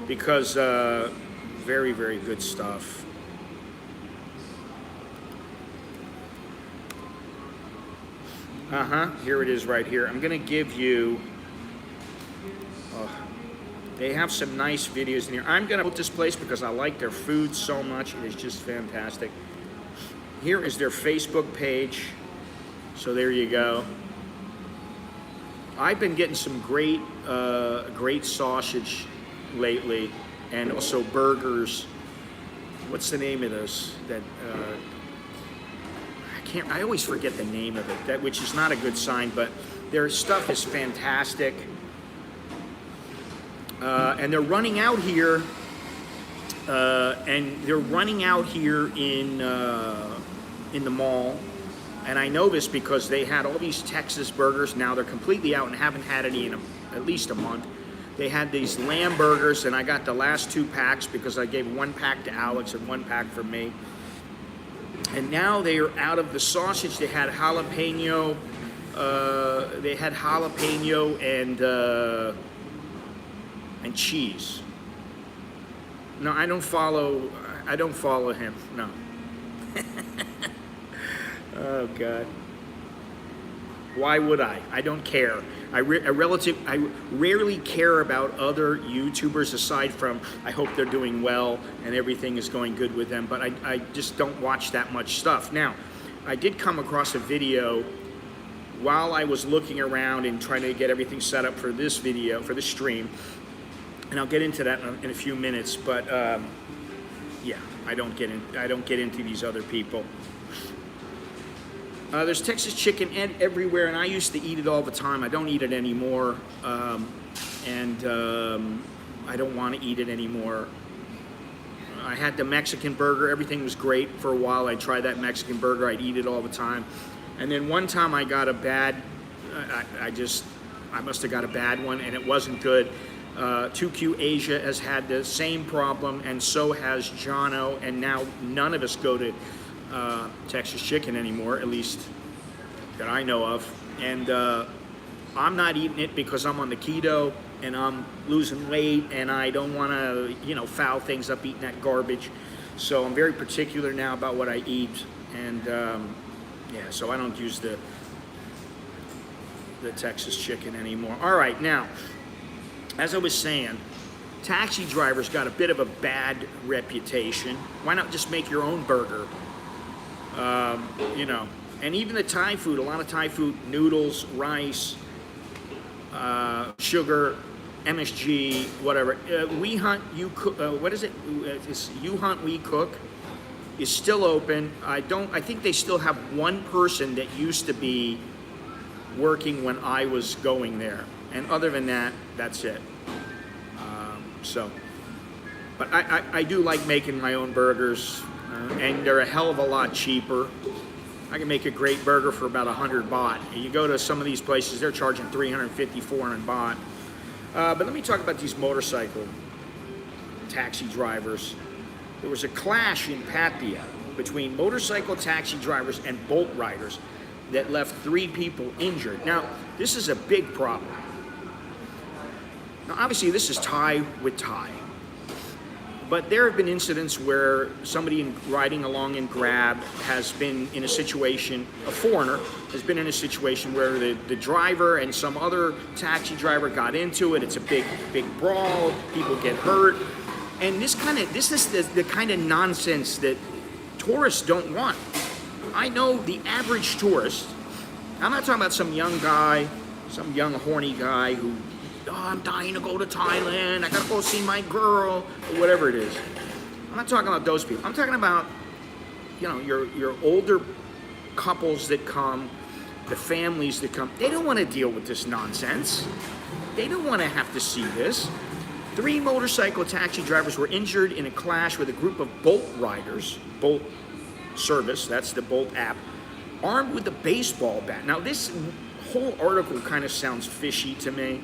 Because very, very good stuff. Here it is right here. I'm going to give you... they have some nice videos in here. I'm going to put this place because I like their food so much. It is just fantastic. Here is their Facebook page. So there you go. I've been getting some great sausage lately, and also burgers. What's the name of this? That I I always forget the name of it, which is not a good sign, but their stuff is fantastic. And they're running out here, in the mall. And I know this because they had all these Texas burgers. Now they're completely out and haven't had any in at least a month. They had these lamb burgers, and I got the last 2 packs because I gave 1 pack to Alex and 1 pack for me. And now they are out of the sausage. They had jalapeno. And cheese. No, I don't follow him. No. Oh God. Why would I? I don't care. I rarely care about other YouTubers aside from I hope they're doing well and everything is going good with them, but I just don't watch that much stuff. Now, I did come across a video while I was looking around and trying to get everything set up for this video, for this stream, and I'll get into that in a few minutes. But yeah, I don't get into these other people. There's Texas chicken everywhere, and I used to eat it all the time. I don't eat it anymore, and I don't want to eat it anymore. I had the Mexican burger. Everything was great for a while. I tried that Mexican burger. I'd eat it all the time. And then one time I got a bad, I must have got a bad one, and it wasn't good. 2Q Asia has had the same problem, and so has Jono, and now none of us go to Texas chicken anymore, at least that I know of. And I'm not eating it because I'm on the keto and I'm losing weight, and I don't want to, foul things up eating that garbage. So I'm very particular now about what I eat, and yeah, so I don't use the Texas chicken anymore. All right, now, as I was saying, taxi drivers got a bit of a bad reputation. Why not just make your own burger? And even the Thai food, a lot of Thai food, noodles, rice, sugar, MSG, whatever. We Hunt, You Cook, what is it? It's You Hunt, We Cook is still open. I think they still have one person that used to be working when I was going there. And other than that, that's it. But I do like making my own burgers, and they're a hell of a lot cheaper. I can make a great burger for about 100 baht. You go to some of these places, they're charging 350, 400 baht. But let me talk about these motorcycle taxi drivers. There was a clash in Pattaya between motorcycle taxi drivers and Bolt riders that left 3 people injured. Now, this is a big problem. Now, obviously, this is Thai with Thai. But there have been incidents where somebody riding along in Grab has been in a situation, a foreigner has been in a situation where the driver and some other taxi driver got into it. It's a big brawl. People get hurt. And this is the kind of nonsense that tourists don't want. I know the average tourist, I'm not talking about some young guy, some young horny guy who, I'm dying to go to Thailand, I gotta go see my girl, or whatever it is. I'm not talking about those people. I'm talking about, your older couples that come, the families that come. They don't want to deal with this nonsense. They don't want to have to see this. 3 motorcycle taxi drivers were injured in a clash with a group of Bolt riders, Bolt service, that's the Bolt app, armed with a baseball bat. Now, this whole article kind of sounds fishy to me.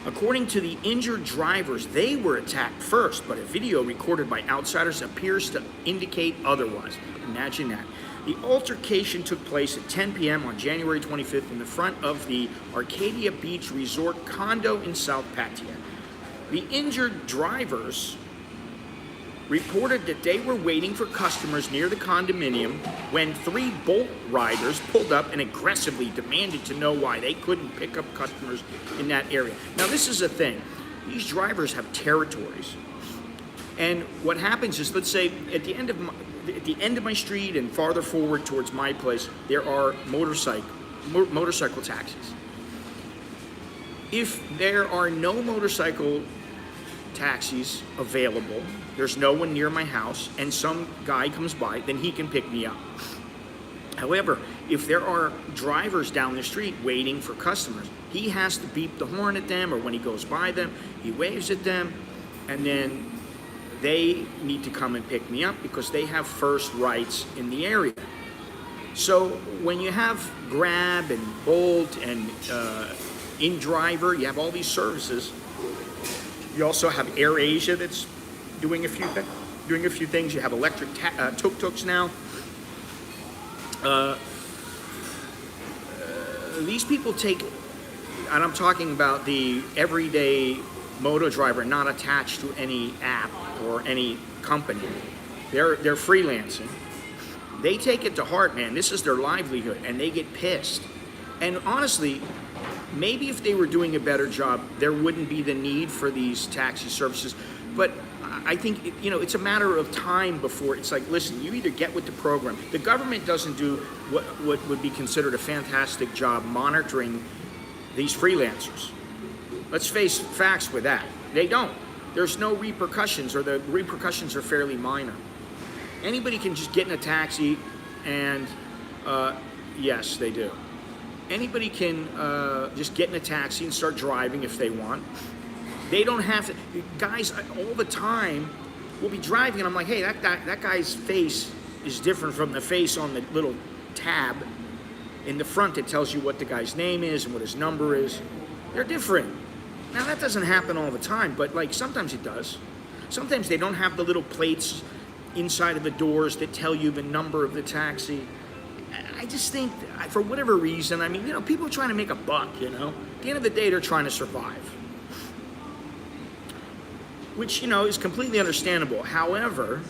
According to the injured drivers, they were attacked first, but a video recorded by outsiders appears to indicate otherwise. Imagine that. The altercation took place at 10 p.m. on January 25th in the front of the Arcadia Beach Resort condo in South Pattaya. The injured drivers reported that they were waiting for customers near the condominium when 3 Bolt riders pulled up and aggressively demanded to know why they couldn't pick up customers in that area. Now, this is a thing. These drivers have territories. And what happens is, let's say, at the end of my street and farther forward towards my place, there are motorcycle taxis. If there are no motorcycle taxis available, there's no one near my house, and some guy comes by, then he can pick me up. However, if there are drivers down the street waiting for customers, he has to beep the horn at them, or when he goes by them, he waves at them, and then they need to come and pick me up because they have first rights in the area. So when you have Grab and Bolt and InDriver, you have all these services. You also have AirAsia that's doing a few things. You have electric tuk-tuks now. These people take, and I'm talking about the everyday moto driver not attached to any app or any company. They're freelancing. They take it to heart, man. This is their livelihood, and they get pissed. And honestly, maybe if they were doing a better job, there wouldn't be the need for these taxi services. But I think, it's a matter of time before it's like, listen, you either get with the program. The government doesn't do what would be considered a fantastic job monitoring these freelancers. Let's face facts with that. They don't. There's no repercussions, or the repercussions are fairly minor. Anybody can just get in a taxi and, yes, they do. Anybody can just get in a taxi and start driving if they want. They don't have to. Guys, all the time, will be driving, and I'm like, hey, that guy's face is different from the face on the little tab in the front that tells you what the guy's name is and what his number is. They're different. Now, that doesn't happen all the time, but like sometimes it does. Sometimes they don't have the little plates inside of the doors that tell you the number of the taxi. I just think, for whatever reason, people are trying to make a buck, At the end of the day, they're trying to survive. Which, is completely understandable. However,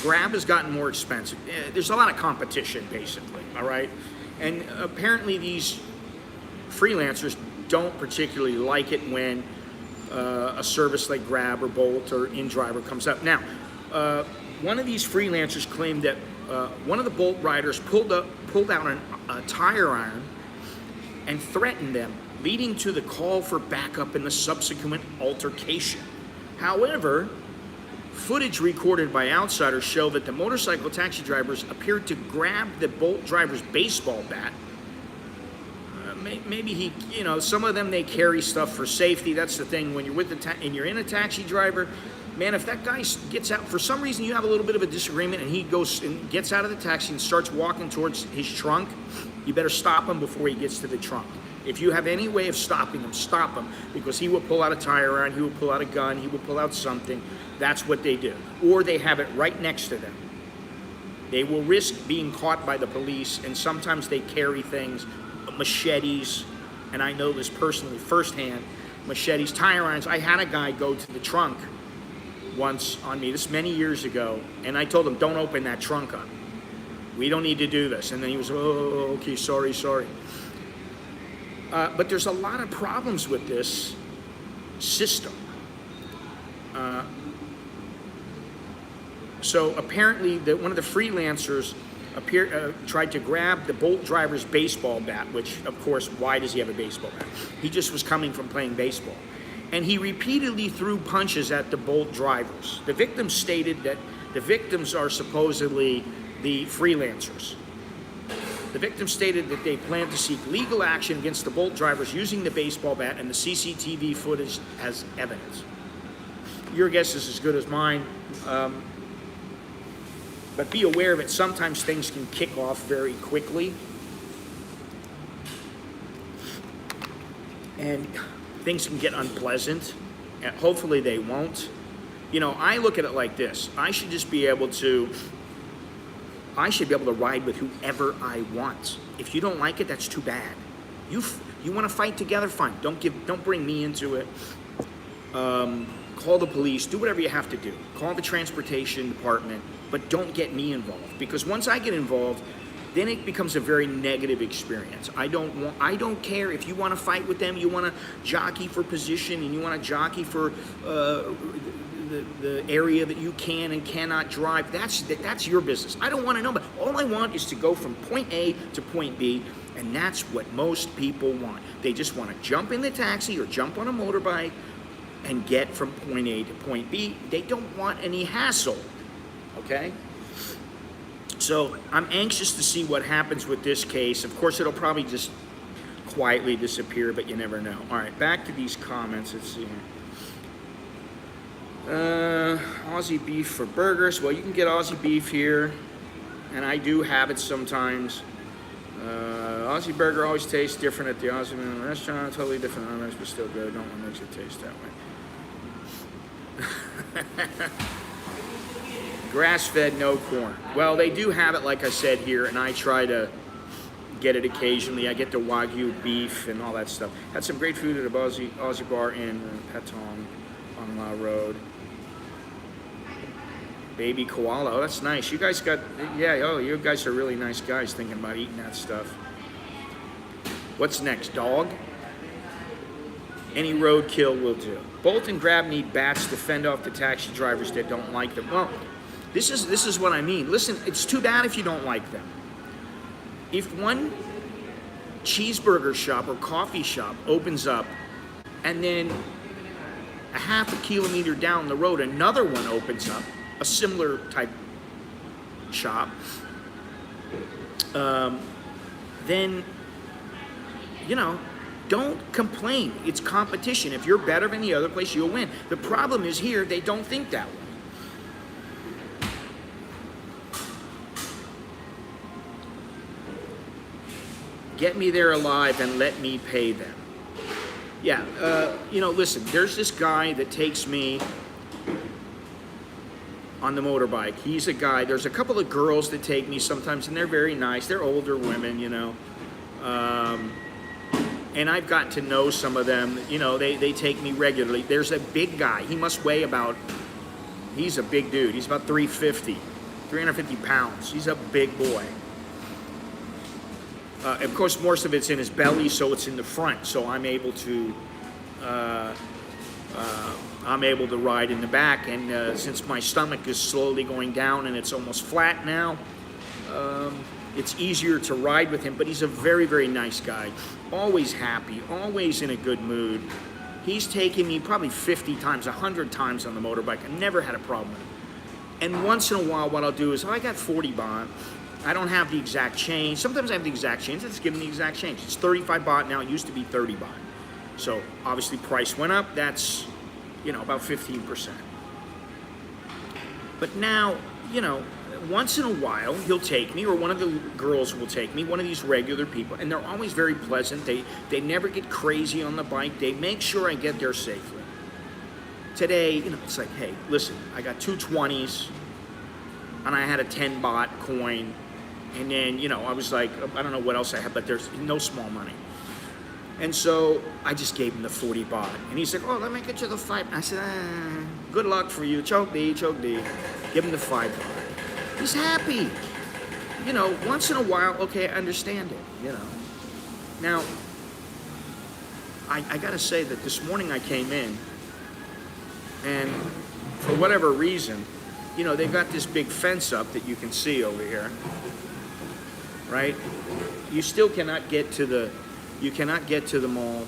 Grab has gotten more expensive. There's a lot of competition, basically, all right? And apparently these freelancers don't particularly like it when a service like Grab or Bolt or InDriver comes up. Now, one of these freelancers claimed that one of the Bolt riders pulled out a tire iron and threatened them, leading to the call for backup and the subsequent altercation. However, footage recorded by outsiders show that the motorcycle taxi drivers appeared to grab the Bolt driver's baseball bat. Maybe he, some of them, they carry stuff for safety. That's the thing. When you're with and you're in a taxi driver, man, if that guy gets out, for some reason you have a little bit of a disagreement, and he goes and gets out of the taxi and starts walking towards his trunk, you better stop him before he gets to the trunk. If you have any way of stopping him, stop him, because he will pull out a tire iron, he will pull out a gun, he will pull out something. That's what they do. Or they have it right next to them. They will risk being caught by the police, and sometimes they carry things, machetes, and I know this personally firsthand, machetes, tire irons. I had a guy go to the trunk once on me, this many years ago, and I told him, don't open that trunk up. We don't need to do this. And then he was, oh, okay, sorry. But there's a lot of problems with this system. So apparently one of the freelancers tried to grab the Bolt driver's baseball bat, which, of course, why does he have a baseball bat? He just was coming from playing baseball. And he repeatedly threw punches at the Bolt drivers. The victims stated that the victims are supposedly the freelancers. The victims stated that they plan to seek legal action against the Bolt drivers using the baseball bat and the CCTV footage as evidence. Your guess is as good as mine. But be aware of it. Sometimes things can kick off very quickly. And things can get unpleasant. And hopefully they won't. I look at it like this. I should be able to ride with whoever I want. If you don't like it, that's too bad. You want to fight together, fine. Don't bring me into it. Call the police, do whatever you have to do. Call the transportation department, but don't get me involved. Because once I get involved, then it becomes a very negative experience. I don't care if you want to fight with them, you want to jockey for position, and you want to jockey for the area that you can and cannot drive. That's your business. I don't want to know, but all I want is to go from point A to point B, and that's what most people want. They just want to jump in the taxi or jump on a motorbike and get from point A to point B. They don't want any hassle, okay? So I'm anxious to see what happens with this case. Of course, it'll probably just quietly disappear, but you never know. All right, back to these comments. Let's see here. Aussie beef for burgers. Well, you can get Aussie beef here, and I do have it sometimes. Aussie burger always tastes different at the Aussie restaurant. Totally different on but still good. Don't want to make it taste that way. Grass-fed, no corn. Well, they do have it, like I said, here, and I try to get it occasionally. I get the Wagyu beef and all that stuff. Had some great food at a Aussie bar in Patong on La Road. Baby koala. Oh, that's nice. You guys got, yeah, oh, you guys are really nice guys thinking about eating that stuff. What's next? Dog? Any roadkill will do. Bolt and grab need bats to fend off the taxi drivers that don't like them. Well, this is what I mean. Listen, it's too bad if you don't like them. If one cheeseburger shop or coffee shop opens up and then a half a kilometer down the road another one opens up, a similar type shop, then, you know, don't complain. It's competition. If you're better than the other place, you'll win. The problem is here, they don't think that way. Get me there alive and let me pay them. Yeah, you know, listen, there's this guy that takes me on the motorbike. He's a guy, there's a couple of girls that take me sometimes, and they're very nice. They're older women, you know. And I've got to know some of them. You know, they take me regularly. There's a big guy. He must weigh about, he's a big dude. He's about 350 pounds. He's a big boy. Of course, most of it's in his belly, so it's in the front. So I'm able to ride in the back. And since my stomach is slowly going down and it's almost flat now, it's easier to ride with him. But he's a very, very nice guy. Always happy, always in a good mood. He's taken me probably 50 times, 100 times on the motorbike. I never had a problem with him. And once in a while, what I'll do is, I got 40 baht. I don't have the exact change. Sometimes I have the exact change. Let's give him the exact change. It's 35 baht now. It used to be 30 baht. So obviously price went up. That's, you know, about 15%. But now, you know, once in a while he'll take me, or one of the girls will take me, one of these regular people, and they're always very pleasant. They never get crazy on the bike. They make sure I get there safely. Today, you know, it's like, hey, listen, I got two 20s, and I had a 10 baht coin. And then, you know, I was like, I don't know what else I had, but there's no small money. And so I just gave him the 40 baht. And he's like, oh, let me get you the 5. I said, good luck for you. Chok di, chok di. Give him the 5 baht. He's happy. You know, once in a while, okay, I understand it, you know. Now, I got to say that this morning I came in, and for whatever reason, you know, they've got this big fence up that you can see over here. Right? You still cannot get to the mall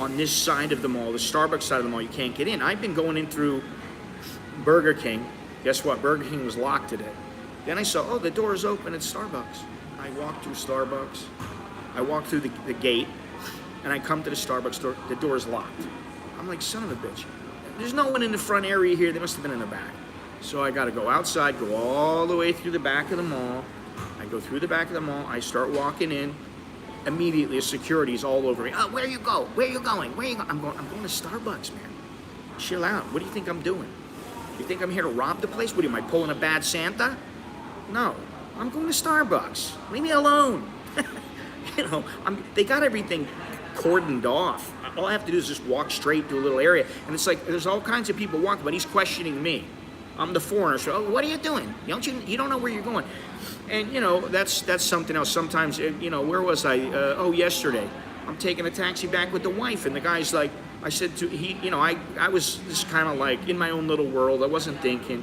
on this side of the mall, the Starbucks side of the mall. You can't get in. I've been going in through Burger King. Guess what? Burger King was locked today. Then I saw, oh, the door is open at Starbucks. I walked through Starbucks. I walked through the gate, and I come to the Starbucks door. The door is locked. I'm like, son of a bitch. There's no one in the front area here. They must have been in the back. So I got to go outside, go all the way through the back of the mall. I go through the back of the mall. I start walking in. Immediately, security's all over me. Oh, where you go? Where you going? Where you going? I'm going to Starbucks, man. Chill out. What do you think I'm doing? You think I'm here to rob the place? What am I, pulling a bad Santa? No. I'm going to Starbucks. Leave me alone. You know, they got everything cordoned off. All I have to do is just walk straight through a little area. And it's like, there's all kinds of people walking, but he's questioning me. I'm the foreigner, so, oh, what are you doing? You don't know where you're going. And, you know, that's something else. Sometimes, you know, where was I? Yesterday. I'm taking a taxi back with the wife, and the guy's like, I said to, you know, I was just kind of like in my own little world. I wasn't thinking.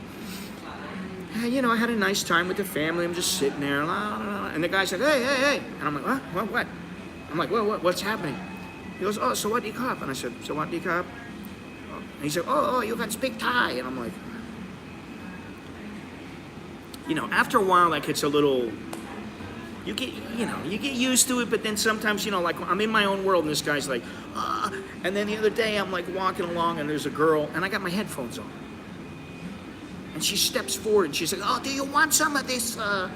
You know, I had a nice time with the family. I'm just sitting there, and the guy said, hey. And I'm like, what? I'm like, well, what's happening? He goes, oh, Sawadee Krap. And I said, Sawadee Krap. And he's like, oh, you can speak Thai. And I'm like, after a while, like, it's a little, you get used to it, but then sometimes, like, I'm in my own world, and this guy's like, and then the other day, I'm like walking along, and there's a girl, and I got my headphones on. And she steps forward, and she's like, oh, do you want some of this, I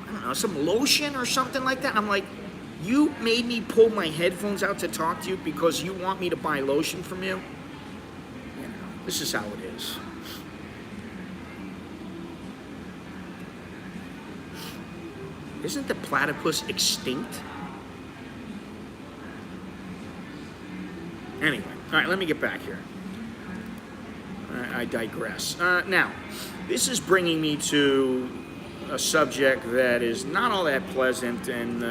don't know, some lotion or something like that? And I'm like, you made me pull my headphones out to talk to you because you want me to buy lotion from you? This is how it is. Isn't the platypus extinct? Anyway, all right, let me get back here. I digress. Now, this is bringing me to a subject that is not all that pleasant, and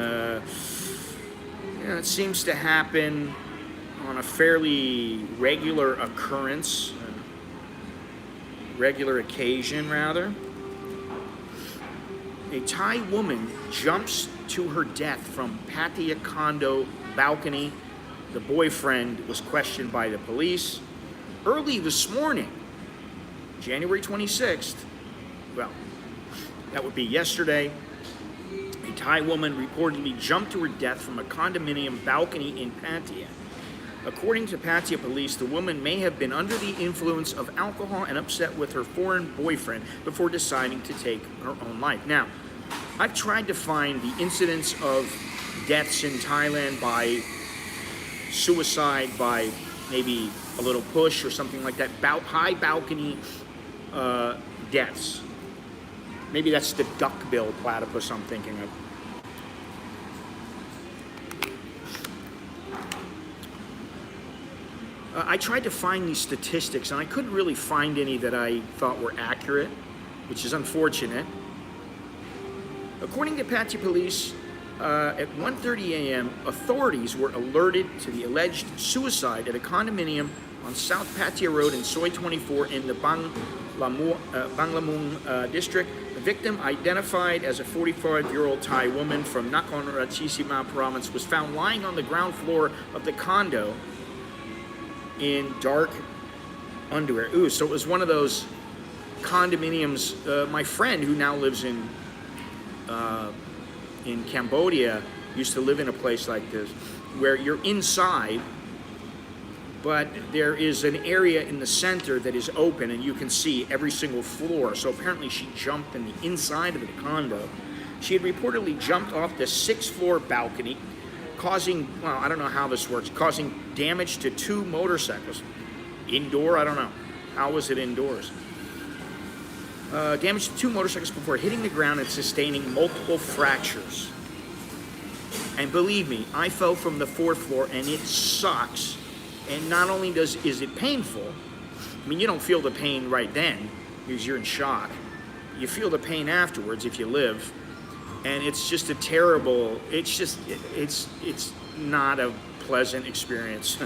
it seems to happen on a fairly regular occurrence, regular occasion, rather. A Thai woman jumps to her death from Pattaya condo balcony. The boyfriend was questioned by the police. Early this morning, January 26th, well, that would be yesterday, a Thai woman reportedly jumped to her death from a condominium balcony in Pattaya. According to Pattaya police, the woman may have been under the influence of alcohol and upset with her foreign boyfriend before deciding to take her own life. Now, I've tried to find the incidence of deaths in Thailand by suicide, by maybe a little push or something like that, high balcony deaths. Maybe that's the duck-billed platypus I'm thinking of. I tried to find these statistics, and I couldn't really find any that I thought were accurate, which is unfortunate. According to Pattaya police, at 1:30 a.m., authorities were alerted to the alleged suicide at a condominium on South Pattaya Road in Soi 24 in the Banglamung district. The victim, identified as a 45-year-old Thai woman from Nakhon Ratchasima province, was found lying on the ground floor of the condo in dark underwear. Ooh, so it was one of those condominiums. My friend, who now lives in Cambodia, used to live in a place like this, where you're inside, but there is an area in the center that is open, and you can see every single floor. So apparently she jumped in the inside of the condo. She had reportedly jumped off the 6th-floor balcony, causing, well, I don't know how this works, causing damage to 2 motorcycles. Indoor, I don't know. How was it indoors? Damage to 2 motorcycles before hitting the ground and sustaining multiple fractures. And believe me, I fell from the 4th floor, and it sucks. And not only is it painful, I mean, you don't feel the pain right then because you're in shock. You feel the pain afterwards if you live. And it's just a terrible, it's not a pleasant experience,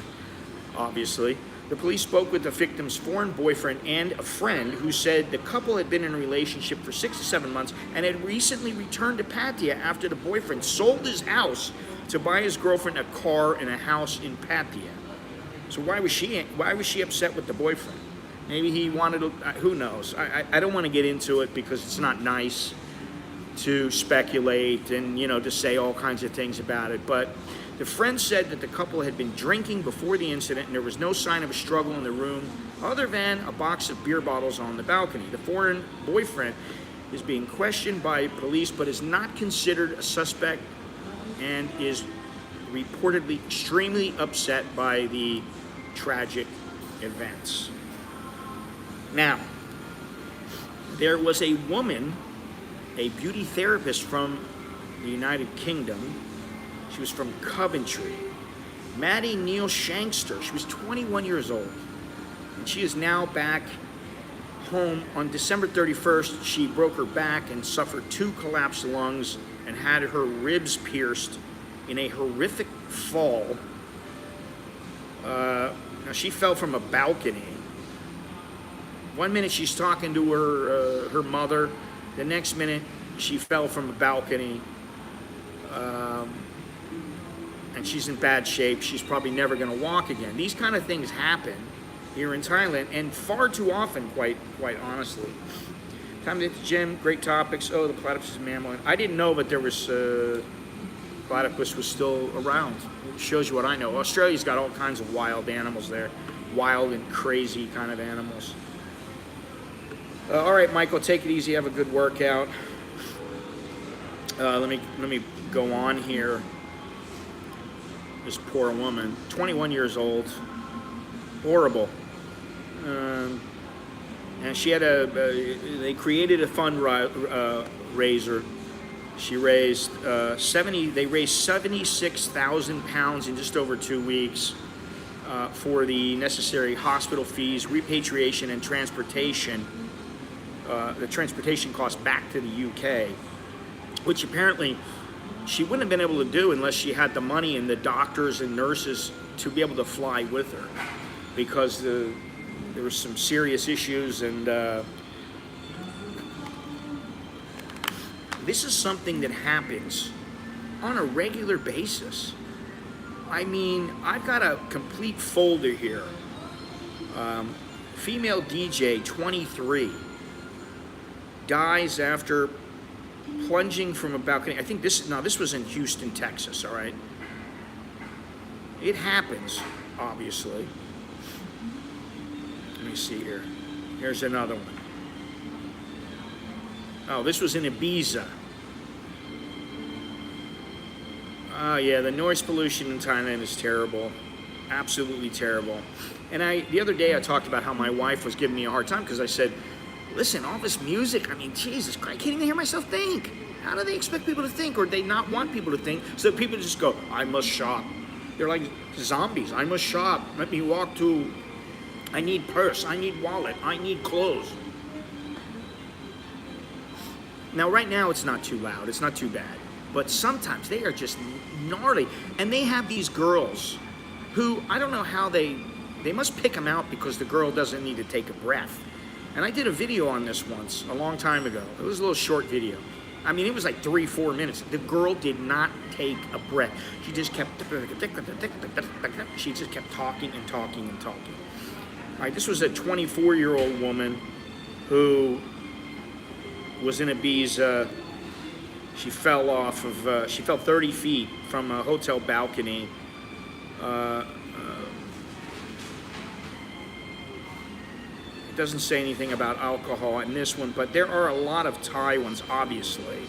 obviously. The police spoke with the victim's foreign boyfriend and a friend who said the couple had been in a relationship for 6 to 7 months and had recently returned to Pattaya after the boyfriend sold his house to buy his girlfriend a car and a house in Pattaya. So why was she upset with the boyfriend? Maybe he wanted to, who knows? I don't want to get into it because it's not nice to speculate and, to say all kinds of things about it. But the friend said that the couple had been drinking before the incident and there was no sign of a struggle in the room other than a box of beer bottles on the balcony. The foreign boyfriend is being questioned by police but is not considered a suspect and is reportedly extremely upset by the tragic events. Now, there was a woman, a beauty therapist from the United Kingdom. She was from Coventry. Maddie Neal Shankster. She was 21 years old. And she is now back home. On December 31st, she broke her back and suffered 2 collapsed lungs and had her ribs pierced in a horrific fall. Now, she fell from a balcony. One minute she's talking to her mother. The next minute, she fell from a balcony, and she's in bad shape. She's probably never going to walk again. These kind of things happen, here in Thailand, and far too often, quite honestly. Time to hit the gym, great topics. Oh, the platypus is a mammal. I didn't know that there was, platypus was still around. It shows you what I know. Australia's got all kinds of wild animals there. Wild and crazy kind of animals. All right, Michael, take it easy. Have a good workout. Let me go on here. This poor woman, 21 years old, horrible. And she had they created a fundraiser. She raised they raised 76,000 pounds in just over 2 weeks for the necessary hospital fees, repatriation, and transportation. The transportation costs back to the UK, which apparently she wouldn't have been able to do unless she had the money and the doctors and nurses to be able to fly with her, because there were some serious issues, and this is something that happens on a regular basis. I mean, I've got a complete folder here. Female DJ, 23, dies after plunging from a balcony. I think this was in Houston, Texas, all right? It happens, obviously. Let me see here. Here's another one. Oh, this was in Ibiza. Oh yeah, the noise pollution in Thailand is terrible. Absolutely terrible. And the other day I talked about how my wife was giving me a hard time because I said, listen, all this music, I mean, Jesus Christ, I can't even hear myself think. How do they expect people to think, or they not want people to think, so that people just go, I must shop. They're like zombies. I must shop. Let me walk to, I need purse, I need wallet, I need clothes. Now, right now, it's not too loud. It's not too bad. But sometimes they are just gnarly. And they have these girls who, I don't know how they must pick them out because the girl doesn't need to take a breath. And I did a video on this once, a long time ago. It was a little short video. I mean, it was like 3-4 minutes. The girl did not take a breath. She just kept talking and talking and talking. All right, this was a 24-year-old woman who was in Ibiza. She fell she fell 30 feet from a hotel balcony. It doesn't say anything about alcohol in this one, but there are a lot of Thai ones, obviously.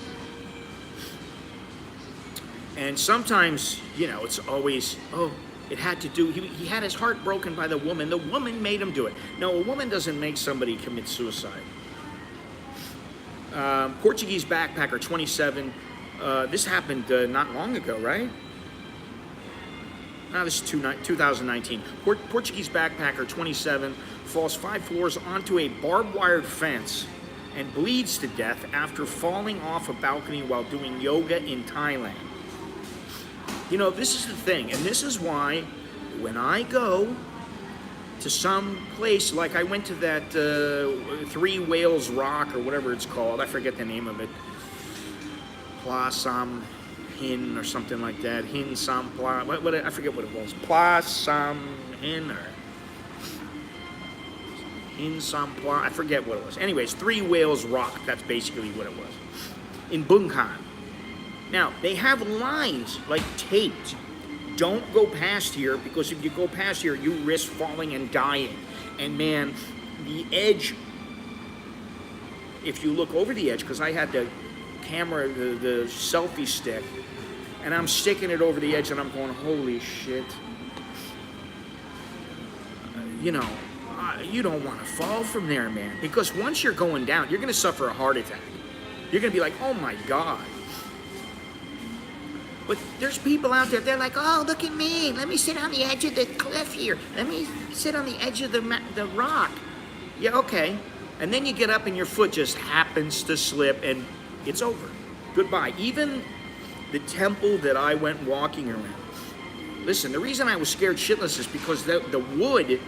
And sometimes, you know, it's always, oh, it had to do, he had his heart broken by the woman. The woman made him do it. No, a woman doesn't make somebody commit suicide. Portuguese backpacker, 27. This happened not long ago, right? No, this is 2019. Portuguese backpacker, 27, falls 5 floors onto a barbed wire fence and bleeds to death after falling off a balcony while doing yoga in Thailand. You know, this is the thing, and this is why when I go to some place, like I went to that Three Whales Rock or whatever it's called, I forget the name of it, Pla Sam Hin or something like that, Hin Sam Pla, I forget what it was, Pla Sam Hin or Hin Sam Pla, I forget what it was. Anyways, Three Whales Rock, that's basically what it was, in Bangkok. Now, they have lines like taped. Don't go past here, because if you go past here, you risk falling and dying. And man, the edge, if you look over the edge, because I had the camera, the selfie stick, and I'm sticking it over the edge and I'm going, holy shit. You know, you don't want to fall from there, man. Because once you're going down, you're going to suffer a heart attack. You're going to be like, oh my God. But there's people out there, they're like, oh, look at me. Let me sit on the edge of the cliff here. Let me sit on the edge of the rock. Yeah, okay. And then you get up and your foot just happens to slip and it's over. Goodbye. Even the temple that I went walking around. Listen, the reason I was scared shitless is because the wood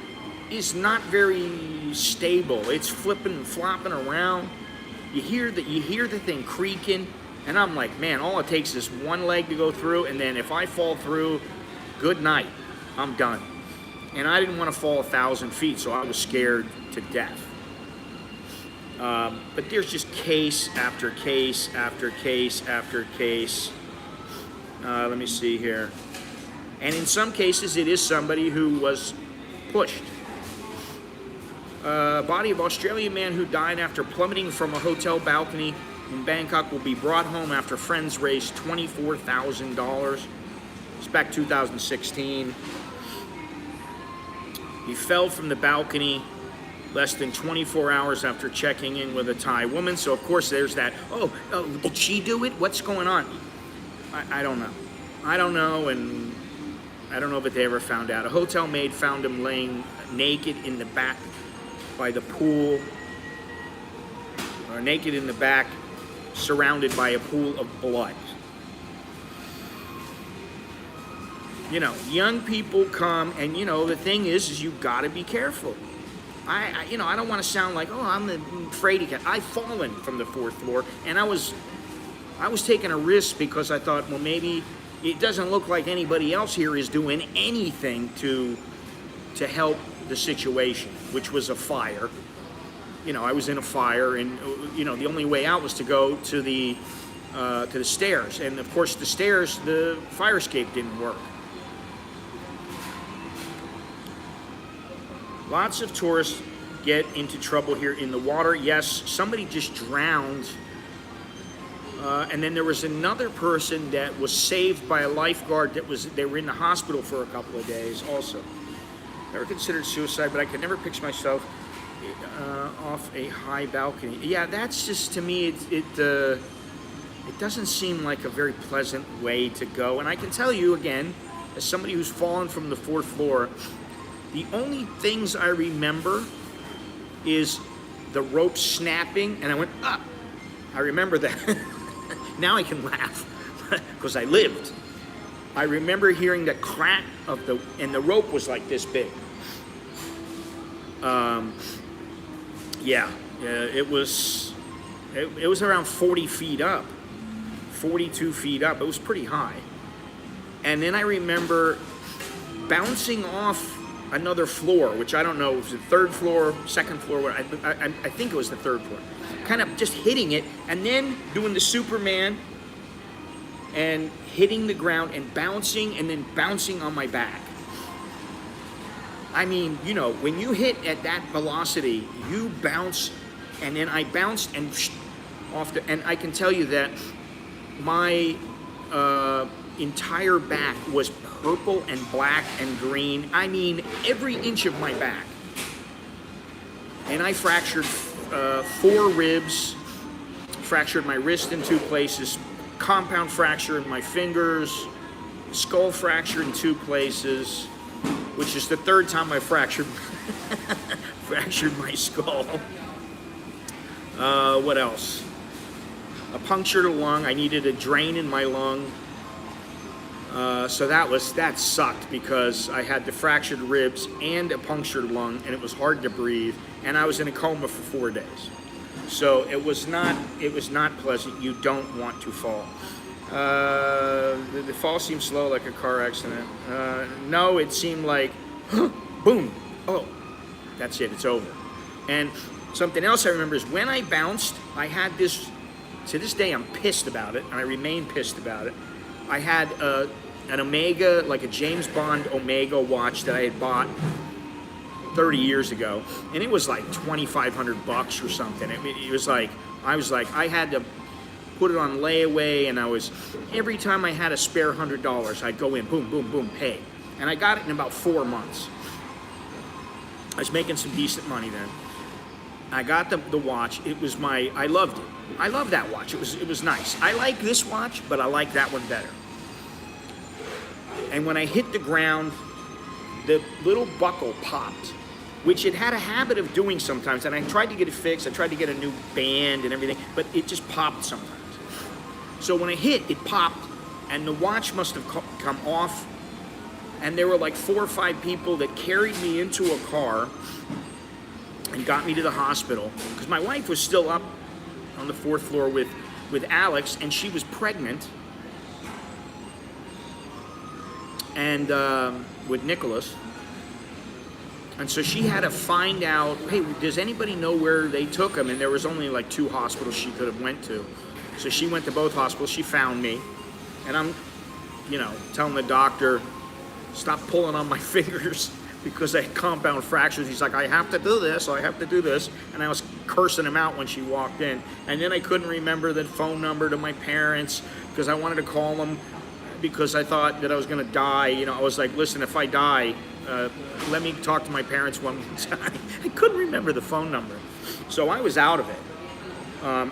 is not very stable. It's flipping and flopping around. You hear the thing creaking. And I'm like, man, all it takes is one leg to go through, and then if I fall through, good night. I'm done. and I didn't want to fall 1,000 feet, so I was scared to death. But there's just case after case after case after case. Let me see here. And in some cases, it is somebody who was pushed. Body of Australian man who died after plummeting from a hotel balcony in Bangkok will be brought home after friends raised $24,000. It's back 2016. He fell from the balcony less than 24 hours after checking in with a Thai woman. So, of course, there's that, oh, did she do it? What's going on? I don't know. I don't know, and I don't know if they ever found out. A hotel maid found him laying naked in the back by the pool, or naked in the back, surrounded by a pool of blood. You know, young people come, and you know, the thing is you've got to be careful. I don't want to sound like, oh, I'm afraid to get. I've fallen from the 4th floor, and I was taking a risk because I thought, well, maybe it doesn't look like anybody else here is doing anything to help the situation, which was a fire. You know, I was in a fire, and you know, the only way out was to go to the stairs, and of course, the stairs, the fire escape didn't work. Lots of tourists get into trouble here in the water. Yes, somebody just drowned. And then there was another person that was saved by a lifeguard they were in the hospital for a couple of days also. Never considered suicide, but I could never picture myself off a high balcony. Yeah, that's just, to me, it doesn't seem like a very pleasant way to go. And I can tell you, again, as somebody who's fallen from the 4th floor, the only things I remember is the rope snapping, and I went, ah! I remember that. Now I can laugh, because I lived. I remember hearing the crack of and the rope was like this big. It was around 40 feet up, 42 feet up. It was pretty high. And then I remember bouncing off another floor, which I don't know, it was the 3rd floor, 2nd floor, I think it was the 3rd floor. Kind of just hitting it, and then doing the Superman, and hitting the ground, and then bouncing on my back. I mean, you know, when you hit at that velocity, you bounce, and then I bounced and and I can tell you that my entire back was purple and black and green. I mean, every inch of my back. And I fractured 4 ribs, fractured my wrist in 2 places, compound fracture in my fingers, skull fracture in 2 places, which is the 3rd time I fractured my skull. What else? A punctured lung. I needed a drain in my lung. So that sucked because I had the fractured ribs and a punctured lung, and it was hard to breathe, and I was in a coma for 4 days. So it was not pleasant. You don't want to fall. The fall seemed slow, like a car accident. No, it seemed like, boom, oh, that's it, it's over. And something else I remember is when I bounced, I had this, to this day I'm pissed about it, and I remain pissed about it. I had an Omega, like a James Bond Omega watch that I had bought 30 years ago, and it was like $2,500 or something. I mean, I had to put it on layaway, and every time I had a spare $100, I'd go in, boom, boom, boom, pay. And I got it in about 4 months. I was making some decent money then. I got the watch. I loved it. I loved that watch. It was nice. I like this watch, but I like that one better. And when I hit the ground, the little buckle popped, which it had a habit of doing sometimes. And I tried to get it fixed. I tried to get a new band and everything, but it just popped sometimes. So when I hit, it popped, and the watch must have come off. And there were like 4 or 5 people that carried me into a car and got me to the hospital, because my wife was still up on the 4th floor with Alex, and she was pregnant, and with Nicholas, And so she had to find out, hey, does anybody know where they took him? And there was only like 2 hospitals she could have went to. So she went to both hospitals. She found me. And I'm, telling the doctor, stop pulling on my fingers because I had compound fractures. He's like, I have to do this, I have to do this. And I was cursing him out when she walked in. And then I couldn't remember the phone number to my parents because I wanted to call them because I thought that I was going to die. I was like, listen, if I die, let me talk to my parents one more time. I couldn't remember the phone number. So I was out of it.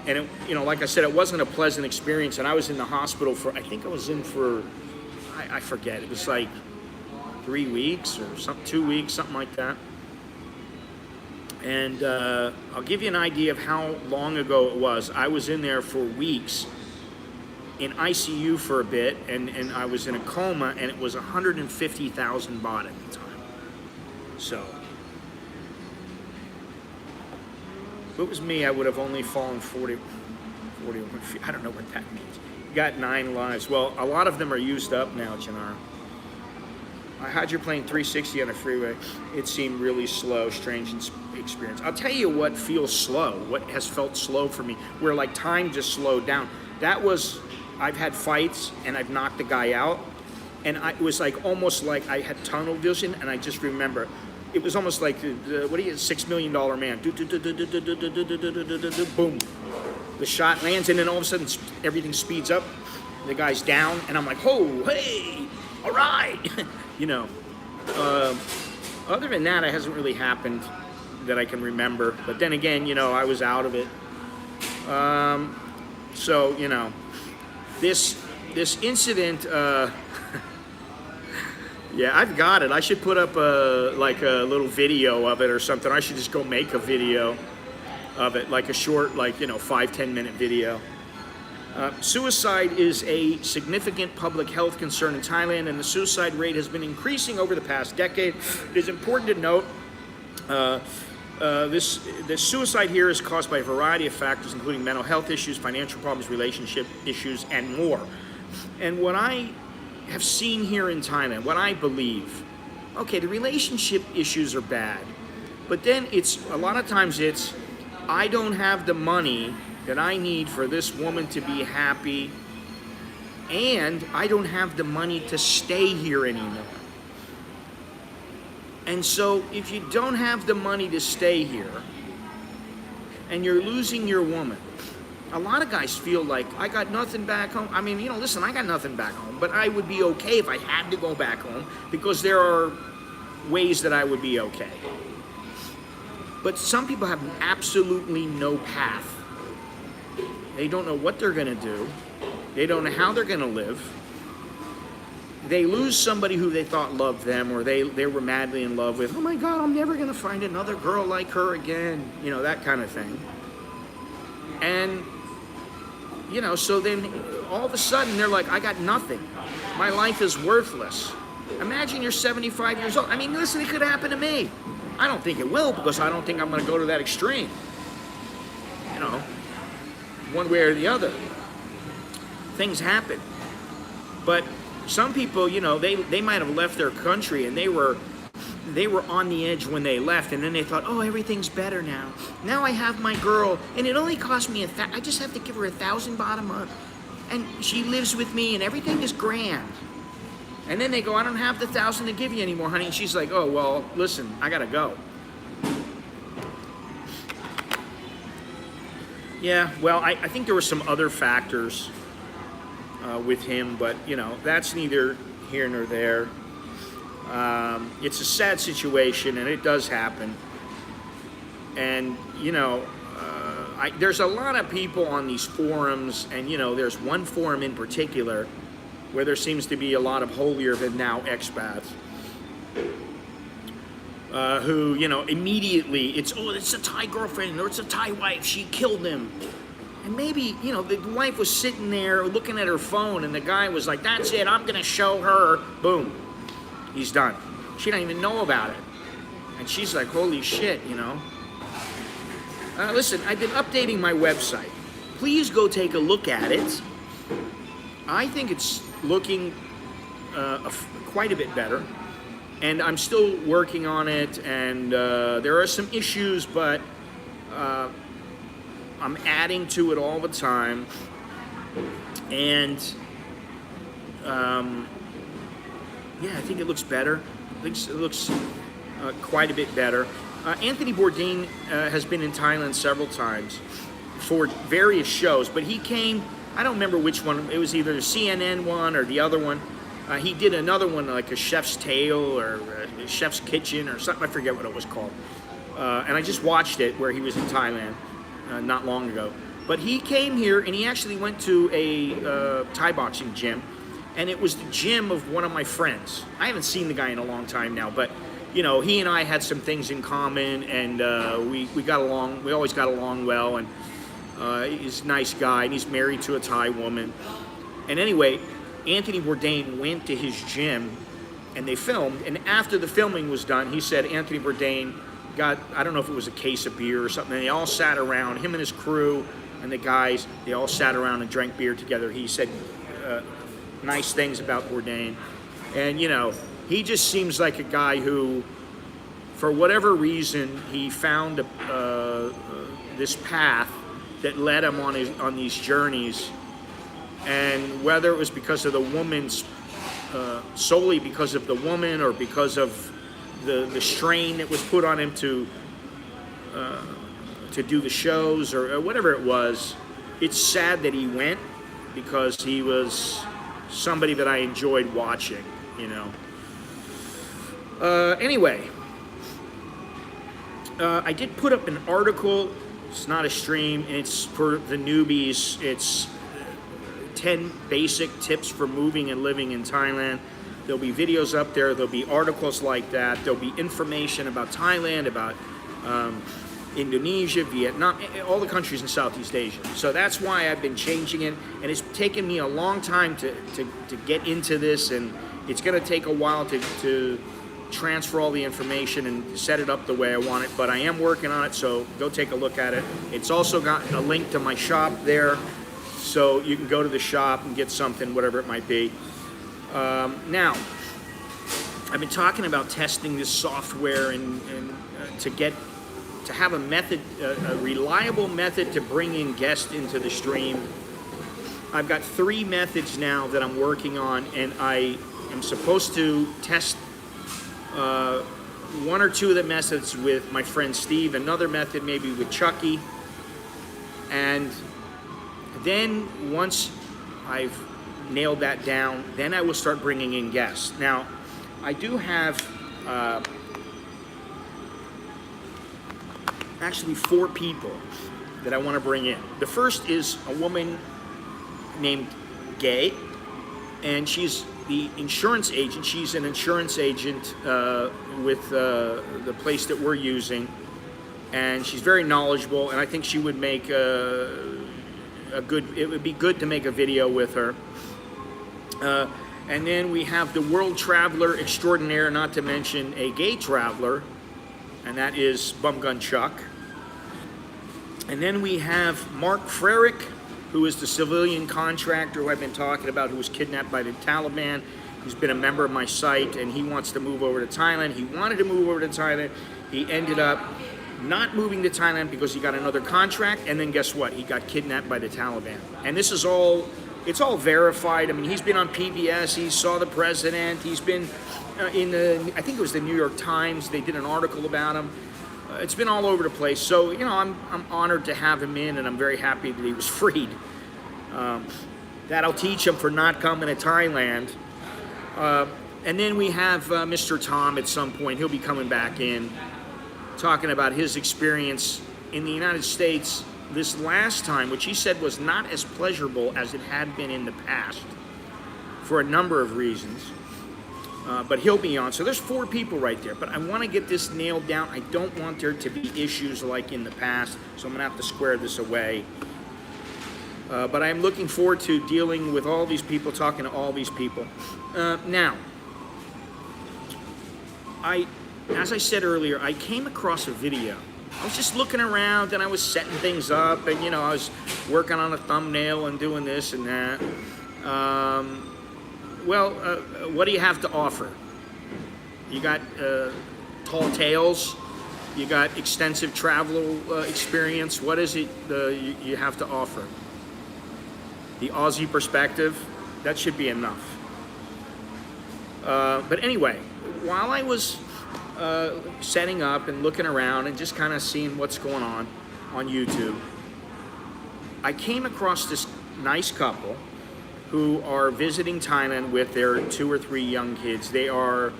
And it, like I said, it wasn't a pleasant experience. And I was in the hospital for, I think I was in for, I forget, it was like 3 weeks or 2 weeks, something like that. And I'll give you an idea of how long ago it was. I was in there for weeks in ICU for a bit, and I was in a coma, and it was 150,000 baht at the time. So, if it was me, I would have only fallen 41 feet. I don't know what that means. Got 9 lives. Well, a lot of them are used up now, Janara. I had your plane 360 on a freeway. It seemed really slow, strange experience. I'll tell you what feels slow, what has felt slow for me, where like time just slowed down. That was, I've had fights and I've knocked the guy out, and it was like almost like I had tunnel vision, and I just remember, it was almost like, what do you, $6 Million Man. Boom. The shot lands, and then all of a sudden everything speeds up. The guy's down, and I'm like, oh, hey, all right. Other than that, it hasn't really happened that I can remember. But then again, I was out of it. So, this incident, yeah, I've got it. I should put up a little video of it or something. I should just go make a video of it, like a short, 5-10 minute video. Suicide is a significant public health concern in Thailand, and the suicide rate has been increasing over the past decade. It is important to note this suicide here is caused by a variety of factors, including mental health issues, financial problems, relationship issues, and more. And what I have seen here in Thailand, what I believe, okay, the relationship issues are bad, but then a lot of times I don't have the money that I need for this woman to be happy, and I don't have the money to stay here anymore. And so if you don't have the money to stay here, and you're losing your woman, a lot of guys feel like, I got nothing back home. I mean, listen, I got nothing back home, but I would be okay if I had to go back home, because there are ways that I would be okay. But some people have absolutely no path. They don't know what they're going to do. They don't know how they're going to live. They lose somebody who they thought loved them, or they were madly in love with. Oh my God, I'm never going to find another girl like her again. That kind of thing. And, so then all of a sudden they're like, I got nothing. My life is worthless. Imagine you're 75 years old. I mean, listen, it could happen to me. I don't think it will, because I don't think I'm going to go to that extreme. One way or the other. Things happen. But some people, they might have left their country, and they were on the edge when they left, and then they thought, oh, everything's better now. Now I have my girl, and it only cost me I just have to give her 1,000 baht a month, and she lives with me, and everything is grand. And then they go, I don't have the 1,000 to give you anymore, honey. And she's like, oh, well, listen, I gotta go. Yeah, well, I think there were some other factors with him, but, that's neither here nor there. It's a sad situation, and it does happen. And, there's a lot of people on these forums, and, there's one forum in particular where there seems to be a lot of holier-than-thou expats who, immediately, it's a Thai girlfriend, or it's a Thai wife, she killed him. And maybe, the wife was sitting there looking at her phone, and the guy was like, that's it, I'm going to show her. Boom. He's done. She don't even know about it. And she's like, holy shit, Listen, I've been updating my website. Please go take a look at it. I think it's looking quite a bit better. and I'm still working on it, and there are some issues, but I'm adding to it all the time, and yeah, I think it looks better. I think it looks quite a bit better. Anthony Bourdain has been in Thailand several times for various shows, but he came, I don't remember which one, it was either the CNN one or the other one. He did another one like a Chef's Tale or a Chef's Kitchen or something, I forget what it was called. And I just watched it where he was in Thailand not long ago. But he came here and he actually went to a Thai boxing gym, and it was the gym of one of my friends. I haven't seen the guy in a long time now, but you know, he and I had some things in common, and we got along. We always got along well, and he's a nice guy, and he's married to a Thai woman. And anyway, Anthony Bourdain went to his gym, and they filmed. And after the filming was done, he said Anthony Bourdain got, I don't know if it was a case of beer or something, and they all sat around, him and his crew and the guys, they all sat around and drank beer together. He said nice things about Bourdain. And, you know, he just seems like a guy who, for whatever reason, he found this path that led him on these journeys. And whether it was because of the woman's, solely because of the woman, or because of the strain that was put on him to do the shows, or whatever it was, it's sad that he went, because he was somebody that I enjoyed watching, you know. Anyway, I did put up an article. It's not a stream, and it's for the newbies. It's 10 basic tips for moving and living in Thailand. There'll be videos up there. There'll be articles like that. There'll be information about Thailand, about Indonesia, Vietnam, all the countries in Southeast Asia. So that's why I've been changing it, and it's taken me a long time to get into this, and it's going to take a while to transfer all the information and set it up the way I want it, but I am working on it, so go take a look at it. It's also got a link to my shop there, so you can go to the shop and get something, whatever it might be. Now, I've been talking about testing this software and to have a method, a reliable method to bring in guests into the stream. I've got 3 methods now that I'm working on, and I am supposed to test 1 or 2 of the methods with my friend Steve, another method maybe with Chucky, and then once I've nailed that down, then I will start bringing in guests. Now, I do have actually 4 people that I want to bring in. The first is a woman named Gay, and she's the insurance agent. She's an insurance agent with the place that we're using, and she's very knowledgeable, and I think she would make it would be good to make a video with her. And then we have the world traveler extraordinaire, not to mention a gay traveler, and that is Bumgun Chuck. And then we have Mark Frerick, who is the civilian contractor who I've been talking about, who was kidnapped by the Taliban. He's been a member of my site, and he wants to move over to Thailand. He wanted to move over to Thailand. He ended up not moving to Thailand because he got another contract, and then guess what? He got kidnapped by the Taliban. And this is all, it's all verified. I mean, he's been on PBS, he saw the president, he's been in the, I think it was the New York Times, they did an article about him. It's been all over the place. So, you know, I'm honored to have him in, and I'm very happy that he was freed. That'll teach him for not coming to Thailand. And then we have Mr. Tom at some point. He'll be coming back in, talking about his experience in the United States this last time, which he said was not as pleasurable as it had been in the past for a number of reasons. But he'll be on. So there's 4 people right there. But I want to get this nailed down. I don't want there to be issues like in the past, so I'm going to have to square this away. But I'm looking forward to dealing with all these people, talking to all these people. Now, as I said earlier, I came across a video. I was just looking around, and I was setting things up, and, you know, I was working on a thumbnail and doing this and that. What do you have to offer? You got tall tales. You got extensive travel experience. What is it you have to offer? The Aussie perspective, that should be enough. But anyway, while I was setting up and looking around and just kind of seeing what's going on YouTube, I came across this nice couple who are visiting Thailand with their 2 or 3 young kids. They are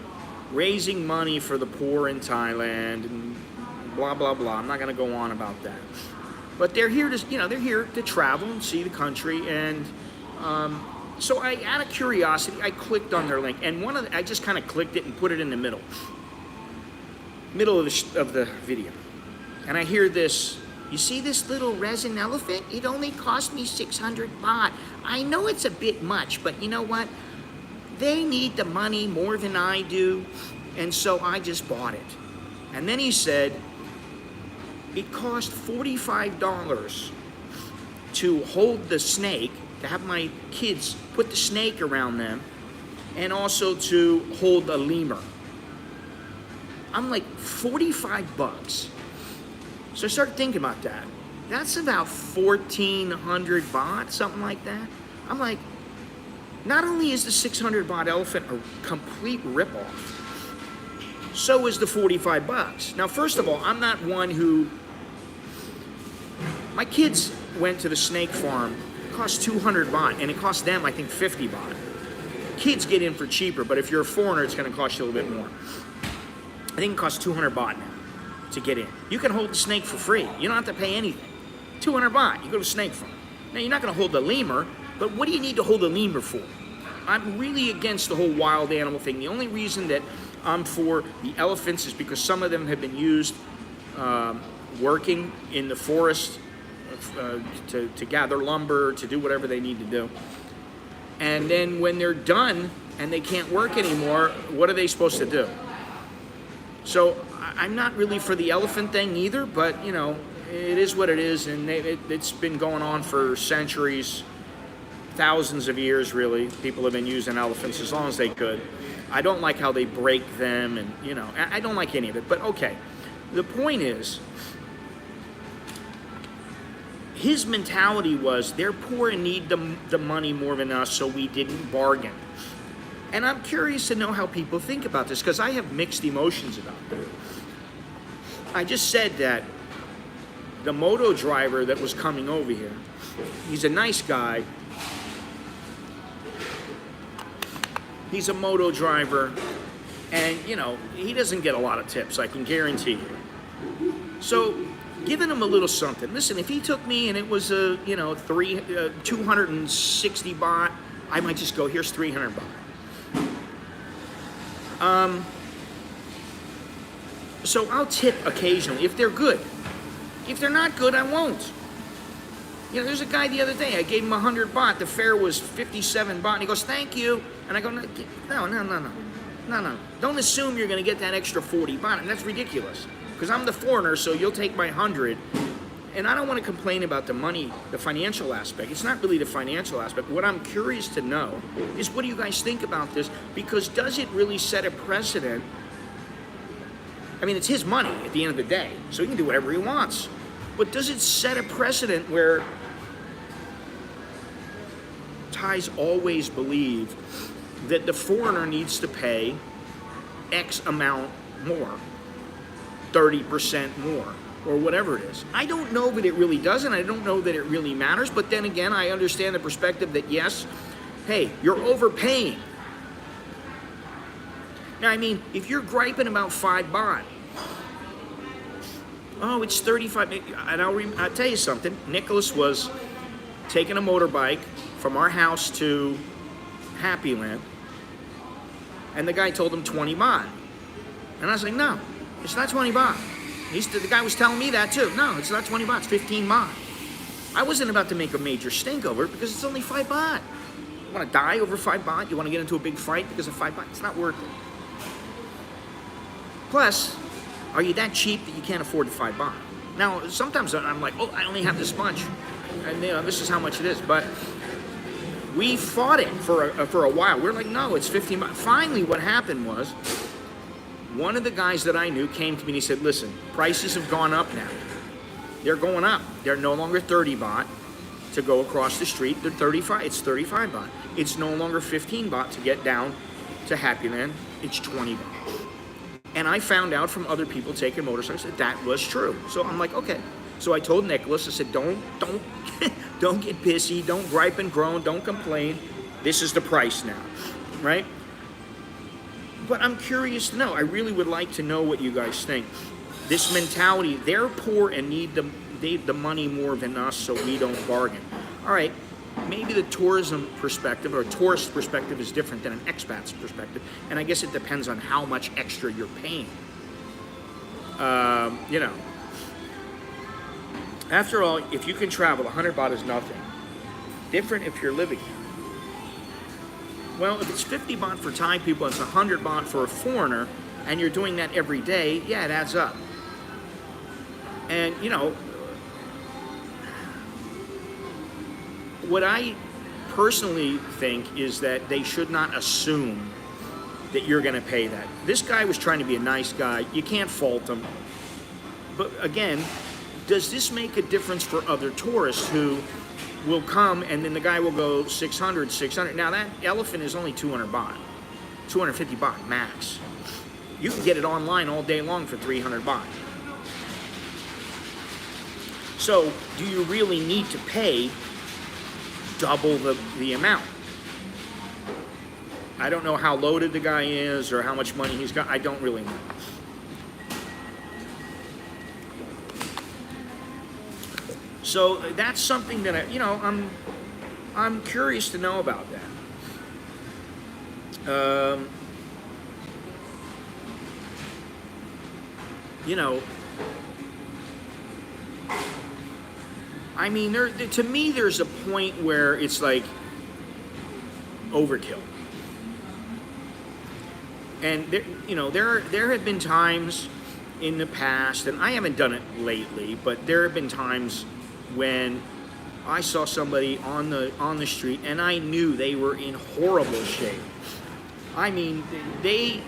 raising money for the poor in Thailand and blah, blah, blah. I'm not going to go on about that. But they're here to, they're here to travel and see the country. And so out of curiosity, I clicked on their link. And I just kind of clicked it and put it in the middle of the video. And I hear this, you see this little resin elephant? It only cost me 600 baht. I know it's a bit much, but you know what? They need the money more than I do, and so I just bought it. And then he said, it cost $45 to hold the snake, to have my kids put the snake around them, and also to hold a lemur. I'm like, 45 bucks. So I started thinking about that. That's about 1,400 baht, something like that. I'm like, not only is the 600 baht elephant a complete ripoff, so is the 45 bucks. Now, first of all, I'm not one who, my kids went to the snake farm, it cost 200 baht, and it cost them, I think, 50 baht. Kids get in for cheaper, but if you're a foreigner, it's going to cost you a little bit more. I think it costs 200 baht now to get in. You can hold the snake for free. You don't have to pay anything. 200 baht, you go to snake farm. Now, you're not going to hold the lemur, but what do you need to hold a lemur for? I'm really against the whole wild animal thing. The only reason that I'm for the elephants is because some of them have been used working in the forest to gather lumber, to do whatever they need to do. And then when they're done and they can't work anymore, what are they supposed to do? So I'm not really for the elephant thing either, but it is what it is, and it's been going on for centuries, thousands of years really. People have been using elephants as long as they could. I don't like how they break them, and I don't like any of it, but okay. The point is, his mentality was they're poor and need the money more than us, so we didn't bargain. And I'm curious to know how people think about this, because I have mixed emotions about it. I just said that the moto driver that was coming over here, he's a nice guy. He's a moto driver, and he doesn't get a lot of tips, I can guarantee you. So giving him a little something. Listen, if he took me and it was 260 baht, I might just go, here's 300 baht. So I'll tip occasionally if they're good. If they're not good, I won't. There's a guy the other day, I gave him 100 baht. The fare was 57 baht, and he goes, thank you. And I go, no. Don't assume you're going to get that extra 40 baht, and that's ridiculous. Because I'm the foreigner, so you'll take my 100. And I don't want to complain about the money, the financial aspect. It's not really the financial aspect. What I'm curious to know is, what do you guys think about this? Because does it really set a precedent? I mean, it's his money at the end of the day, so he can do whatever he wants. But does it set a precedent where Thais always believe that the foreigner needs to pay X amount more, 30% more, or whatever it is? I don't know that it really does, and I don't know that it really matters. But then again, I understand the perspective that, yes, hey, you're overpaying. Now, I mean, if you're griping about 5 baht, oh, it's 35. And I'll tell you something. Nicholas was taking a motorbike from our house to Happy Land, and the guy told him 20 baht. And I was like, no, it's not 20 baht. The guy was telling me that too. No, it's not 20 baht, it's 15 baht. I wasn't about to make a major stink over it because it's only 5 baht. You want to die over 5 baht? You want to get into a big fight because of 5 baht? It's not worth it. Plus, are you that cheap that you can't afford the 5 baht? Now, sometimes I'm like, oh, I only have this much, and this is how much it is. But we fought it for a while. We're like, no, it's 15 baht. Finally, what happened was, one of the guys that I knew came to me and he said, listen, prices have gone up now. They're going up. They're no longer 30 baht to go across the street. They're 35. It's 35 baht. It's no longer 15 baht to get down to Happy Land. It's 20 baht. And I found out from other people taking motorcycles that that was true. So I'm like, okay. So I told Nicholas, I said, don't get pissy, don't gripe and groan, don't complain. This is the price now, right? But I'm curious to know. I really would like to know what you guys think. This mentality, they're poor and need the money more than us, so we don't bargain. All right, maybe the tourism perspective or tourist perspective is different than an expat's perspective, and I guess it depends on how much extra you're paying. You know, after all, if you can travel, 100 baht is nothing. Different if you're living here. Well, if it's 50 baht for Thai people, it's 100 baht for a foreigner, and you're doing that every day, yeah, it adds up. And, you know, what I personally think is that they should not assume that you're going to pay that. This guy was trying to be a nice guy. You can't fault him. But again, does this make a difference for other tourists who will come and then the guy will go 600, 600. Now that elephant is only 200 baht, 250 baht max. You can get it online all day long for 300 baht. So do you really need to pay double the amount? I don't know how loaded the guy is or how much money he's got. I don't really know. So that's something that I'm curious to know about that. You know, I mean, to me, there's a point where it's like overkill. And there have been times in the past, and I haven't done it lately, but there have been times when I saw somebody on the street and I knew they were in horrible shape. I mean, they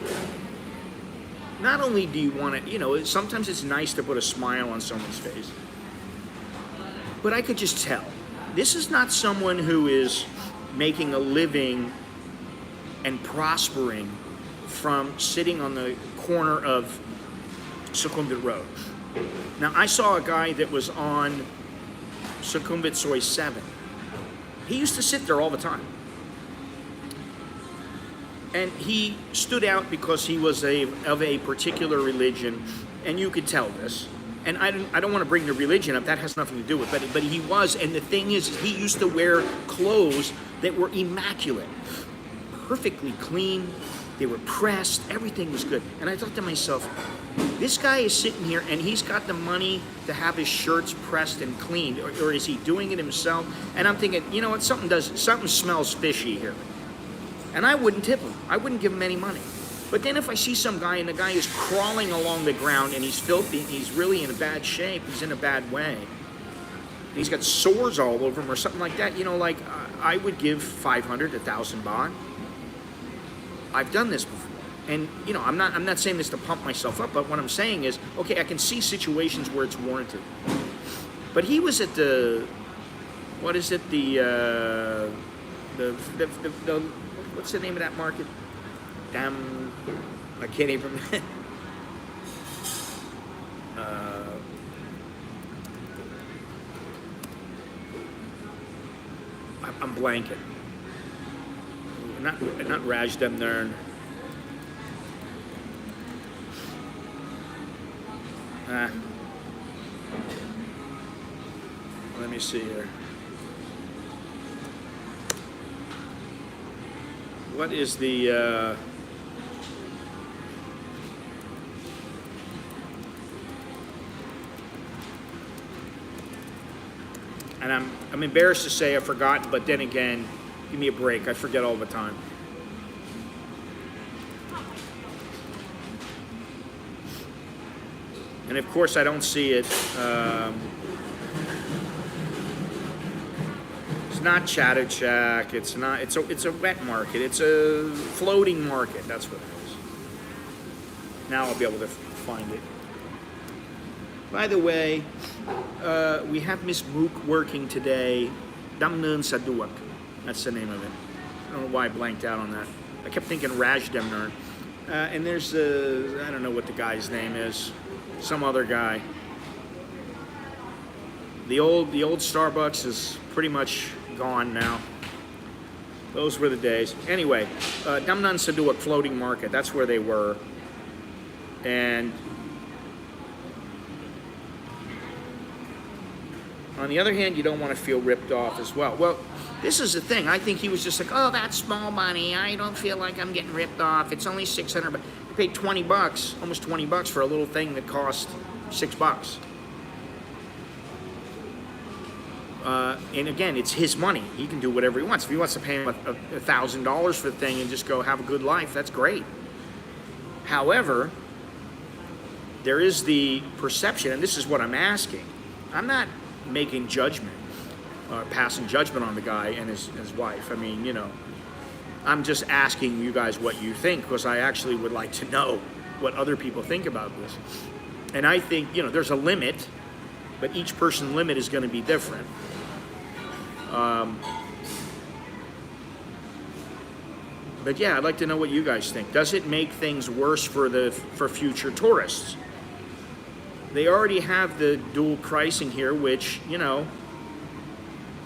not only do you want to, sometimes it's nice to put a smile on someone's face, but I could just tell this is not someone who is making a living and prospering from sitting on the corner of Sukhumvit Road. Now, I saw a guy that was on Sukhumvit Soy 7. He used to sit there all the time. And he stood out because he was of a particular religion, and you could tell this. And I don't want to bring the religion up, that has nothing to do with it, but he was, and the thing is, he used to wear clothes that were immaculate, perfectly clean, they were pressed, everything was good. And I thought to myself, this guy is sitting here and he's got the money to have his shirts pressed and cleaned, or is he doing it himself? And I'm thinking, you know what, something smells fishy here. And I wouldn't tip him, I wouldn't give him any money. But then if I see some guy and the guy is crawling along the ground and he's filthy, and he's really in a bad shape, he's in a bad way, and he's got sores all over him or something like that, I would give 500, 1,000 baht. I've done this before. And, I'm not saying this to pump myself up, but what I'm saying is, okay, I can see situations where it's warranted. But he was at the what's the name of that market? Damn, I can't even. I'm blanking. Not Rajdamnern. Let me see here. What is the and I'm embarrassed to say I've forgotten, but then again, give me a break. I forget all the time. And of course, I don't see it. It's not Chatuchak. It's not. It's a wet market. It's a floating market. That's what it is. Now I'll be able to find it. By the way, we have Miss Mook working today. Damnan Saduak. That's the name of it. I don't know why I blanked out on that. I kept thinking Raj Demnar. And there's, I don't know what the guy's name is. Some other guy. The old Starbucks is pretty much gone now. Those were the days. Anyway, Damnan Saduak Floating Market, that's where they were. And on the other hand, you don't want to feel ripped off as well. Well, this is the thing. I think he was just like, oh, that's small money. I don't feel like I'm getting ripped off. It's only $600. But you paid $20, almost $20 for a little thing that cost $6. And again, it's his money. He can do whatever he wants. If he wants to pay him $1,000 for the thing and just go have a good life, that's great. However, there is the perception, and this is what I'm asking. I'm not making judgment, passing judgment on the guy and his wife. I mean, you know, I'm just asking you guys what you think, because I actually would like to know what other people think about this. And I think, you know, there's a limit, but each person's limit is going to be different. But yeah, I'd like to know what you guys think. Does it make things worse for future tourists? They already have the dual pricing here, which, you know,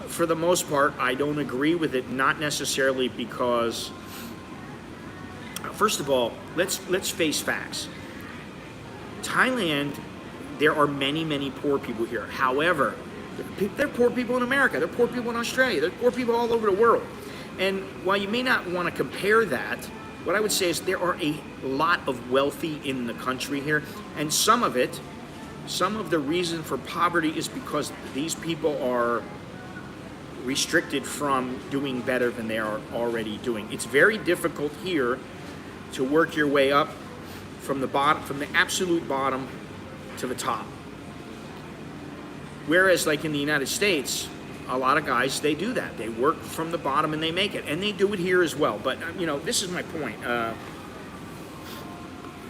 for the most part, I don't agree with it. Not necessarily because, first of all, let's face facts. Thailand, there are many poor people here. However, there are poor people in America. There are poor people in Australia. There are poor people all over the world. And while you may not want to compare that, what I would say is there are a lot of wealthy in the country here, and some of the reason for poverty is because these people are restricted from doing better than they are already doing. It's very difficult here to work your way up from the bottom, from the absolute bottom to the top. Whereas like in the United States, a lot of guys, they do that. They work from the bottom and they make it. And they do it here as well. But, you know, this is my point.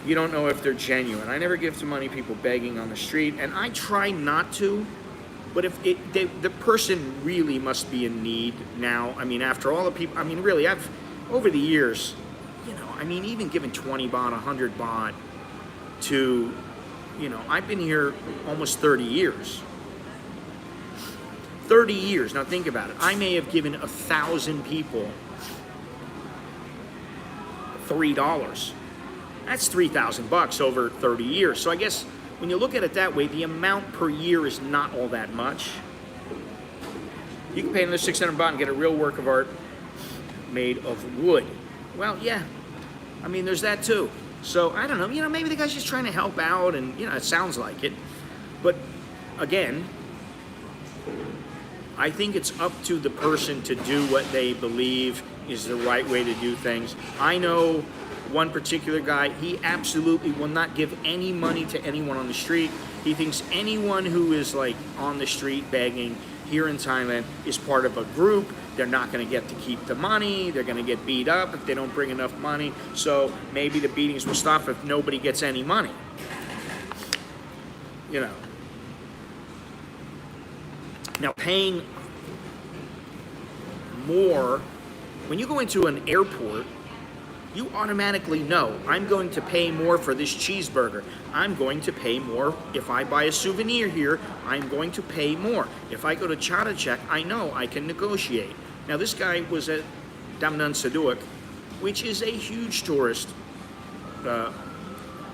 You don't know if they're genuine. I never give to money people begging on the street, and I try not to. But if the person really must be in need now. I mean, after all the people, I mean, really, I've, over the years, you know, I mean, even giving 20 baht, 100 baht to, you know, I've been here almost 30 years. 30 years. Now think about it. I may have given 1,000 people $3. That's $3,000 over 30 years. So I guess when you look at it that way, the amount per year is not all that much. You can pay another 600 baht and get a real work of art made of wood. Well, yeah. I mean, there's that too. So I don't know. You know, maybe the guy's just trying to help out, and you know, it sounds like it. But again, I think it's up to the person to do what they believe is the right way to do things. I know one particular guy, he absolutely will not give any money to anyone on the street. He thinks anyone who is like on the street begging here in Thailand is part of a group. They're not going to get to keep the money. They're going to get beat up if they don't bring enough money. So maybe the beatings will stop if nobody gets any money. You know. Now, paying more, when you go into an airport, you automatically know, I'm going to pay more for this cheeseburger. I'm going to pay more if I buy a souvenir here. I'm going to pay more. If I go to CASHAPP, I know I can negotiate. Now, this guy was at Damnan Saduak, which is a huge tourist, I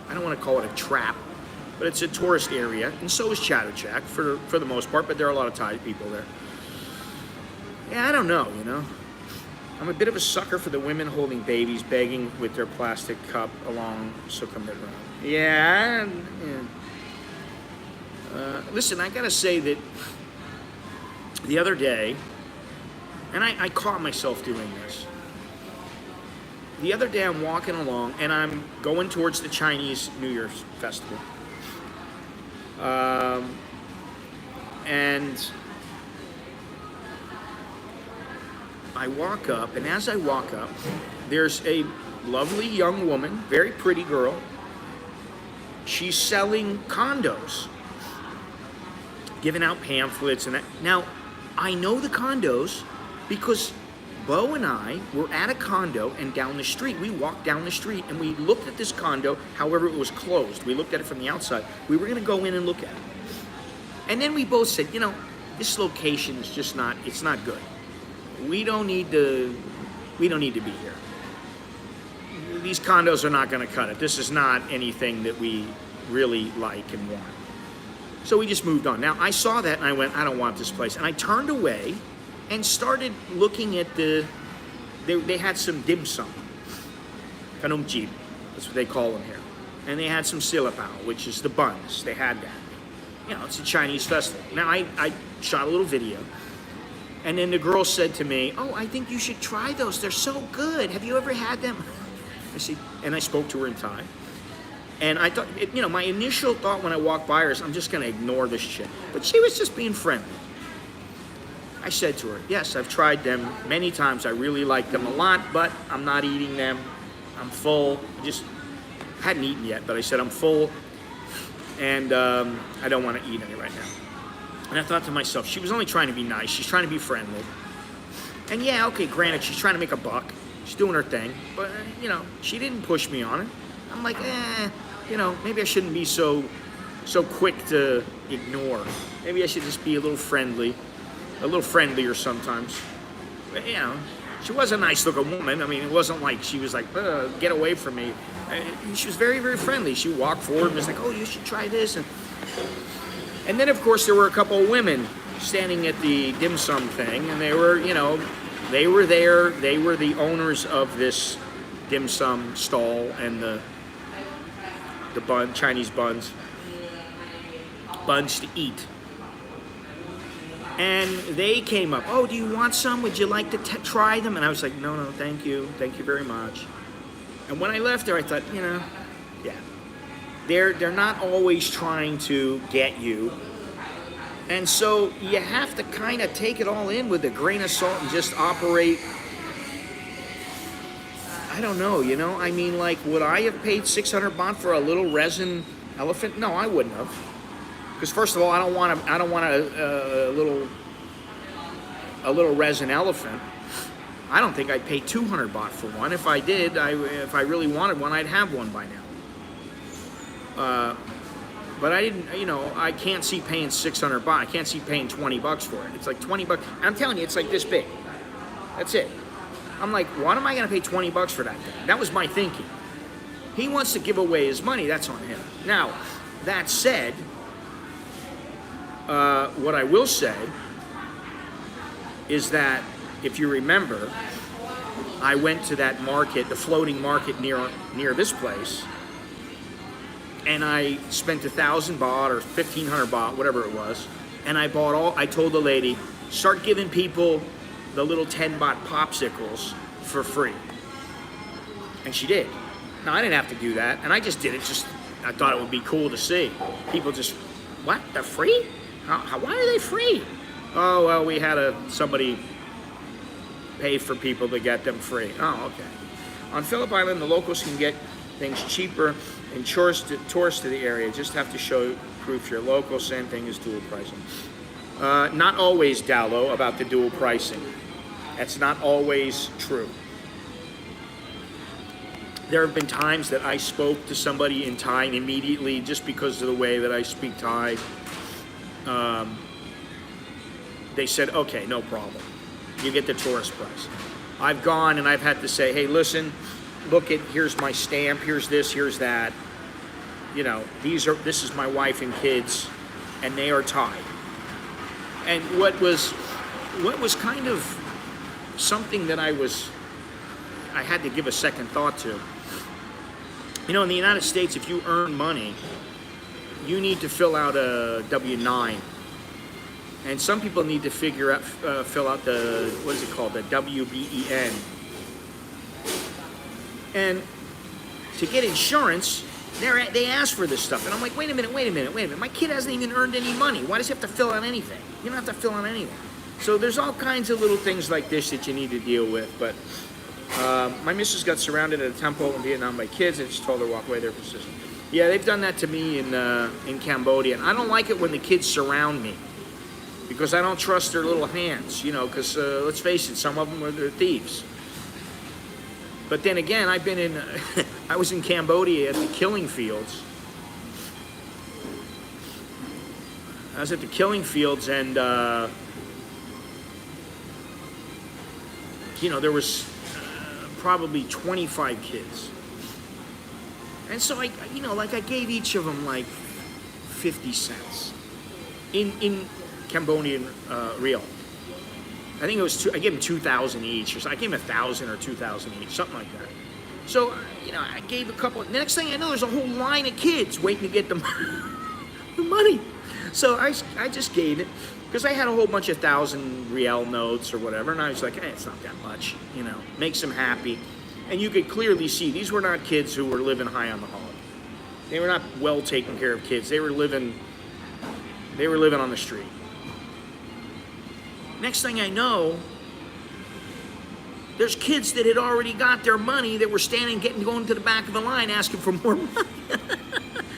don't want to call it a trap, but it's a tourist area, and so is CASHAPP for the most part, but there are a lot of Thai people there. Yeah, I don't know, you know. I'm a bit of a sucker for the women holding babies, begging with their plastic cup along Sukhumvit. Yeah. Listen, I gotta say that the other day, and I caught myself doing this. The other day I'm walking along and I'm going towards the Chinese New Year's festival. And I walk up, and as I walk up, there's a lovely young woman, very pretty girl, she's selling condos, giving out pamphlets and that. Now, I know the condos because Bo and I were at a condo, and down the street, we walked down the street and we looked at this condo. However, it was closed. We looked at it from the outside. We were going to go in and look at it. And then we both said, you know, this location is just not, it's not good. We don't need to be here. These condos are not going to cut it. This is not anything that we really like and want. So we just moved on. Now, I saw that and I went, I don't want this place. And I turned away and started looking at they had some dim sum. Kanumjib, that's what they call them here. And they had some silapao, which is the buns. They had that. You know, it's a Chinese festival. Now, I shot a little video. And then the girl said to me, oh, I think you should try those. They're so good. Have you ever had them? I said, and I spoke to her in Thai. And I thought, you know, my initial thought when I walked by her is, I'm just going to ignore this shit. But she was just being friendly. I said to her, yes, I've tried them many times. I really like them a lot, but I'm not eating them. I'm full. I hadn't eaten yet, but I said I'm full, and I don't want to eat any right now. And I thought to myself, she was only trying to be nice. She's trying to be friendly. And yeah, okay, granted, she's trying to make a buck. She's doing her thing. But, you know, she didn't push me on it. I'm like, you know, maybe I shouldn't be so quick to ignore. Maybe I should just be a little friendlier sometimes. But, you know, she was a nice looking woman. I mean, it wasn't like she was like, get away from me. She was very, very friendly. She walked forward and was like, oh, you should try this. And then, of course, there were a couple of women standing at the dim sum thing, and they were, you know, they were there. They were the owners of this dim sum stall and the Chinese buns to eat. And they came up, oh, do you want some? Would you like to try them? And I was like, no, thank you very much. And when I left there, I thought, you know, yeah, they're not always trying to get you. And so you have to kind of take it all in with a grain of salt and just operate. I don't know, you know, I mean, like, would I have paid 600 baht for a little resin elephant? No, I wouldn't have. Because first of all, I don't want a little resin elephant. I don't think I'd pay 200 baht for one. If I did, if I really wanted one, I'd have one by now. But I didn't, you know, I can't see paying 600 baht. I can't see paying 20 bucks for it. It's like 20 bucks. I'm telling you, it's like this big. That's it. I'm like, why am I going to pay 20 bucks for that thing? That was my thinking. He wants to give away his money. That's on him. Now, that said, what I will say is that if you remember, I went to that market, the floating market near this place, and I spent 1,000 baht or 1,500 baht, whatever it was, and I told the lady, start giving people the little 10 baht popsicles for free. And she did. Now, I didn't have to do that, and I just did it. I thought it would be cool to see. People just, what? They're free? Why are they free? Oh, well, we had somebody pay for people to get them free. Oh, okay. On Phillip Island, the locals can get things cheaper, and tourists to the area just have to show proof you're local. Same thing as dual pricing. Not always, Dallo, about the dual pricing. That's not always true. There have been times that I spoke to somebody in Thai and immediately, just because of the way that I speak Thai, they said, okay, no problem. You get the tourist price. I've gone and I've had to say, hey, listen, here's my stamp, here's this, here's that. You know, this is my wife and kids, and they are Thai. And what was kind of something that I had to give a second thought to. You know, in the United States, if you earn money, you need to fill out a W-9. And some people need to fill out the, what is it called, the WBEN. And to get insurance, they ask for this stuff. And I'm like, wait a minute. My kid hasn't even earned any money. Why does he have to fill out anything? You don't have to fill out anything. So there's all kinds of little things like this that you need to deal with. But my missus got surrounded at a temple in Vietnam by kids, and she told her to walk away. They're persistent. Yeah, they've done that to me in Cambodia. And I don't like it when the kids surround me because I don't trust their little hands, you know, because let's face it, some of them are thieves. But then again, I've been in, I was in Cambodia at the killing fields. I was at the killing fields and, you know, there was probably 25 kids. And so I, you know, like I gave each of them like 50 cents in Cambodian real. I think it was I gave them 2,000 each, or so I gave them 1,000 or 2,000 each, something like that. So, you know, I gave a couple. The next thing I know, there's a whole line of kids waiting to get the money. So I just gave it because I had a whole bunch of 1,000 riel notes or whatever, and I was like, hey, it's not that much, you know, makes them happy. And you could clearly see these were not kids who were living high on the hog. They were not well taken care of kids. They were living on the street. Next thing I know, there's kids that had already got their money that were going to the back of the line asking for more money.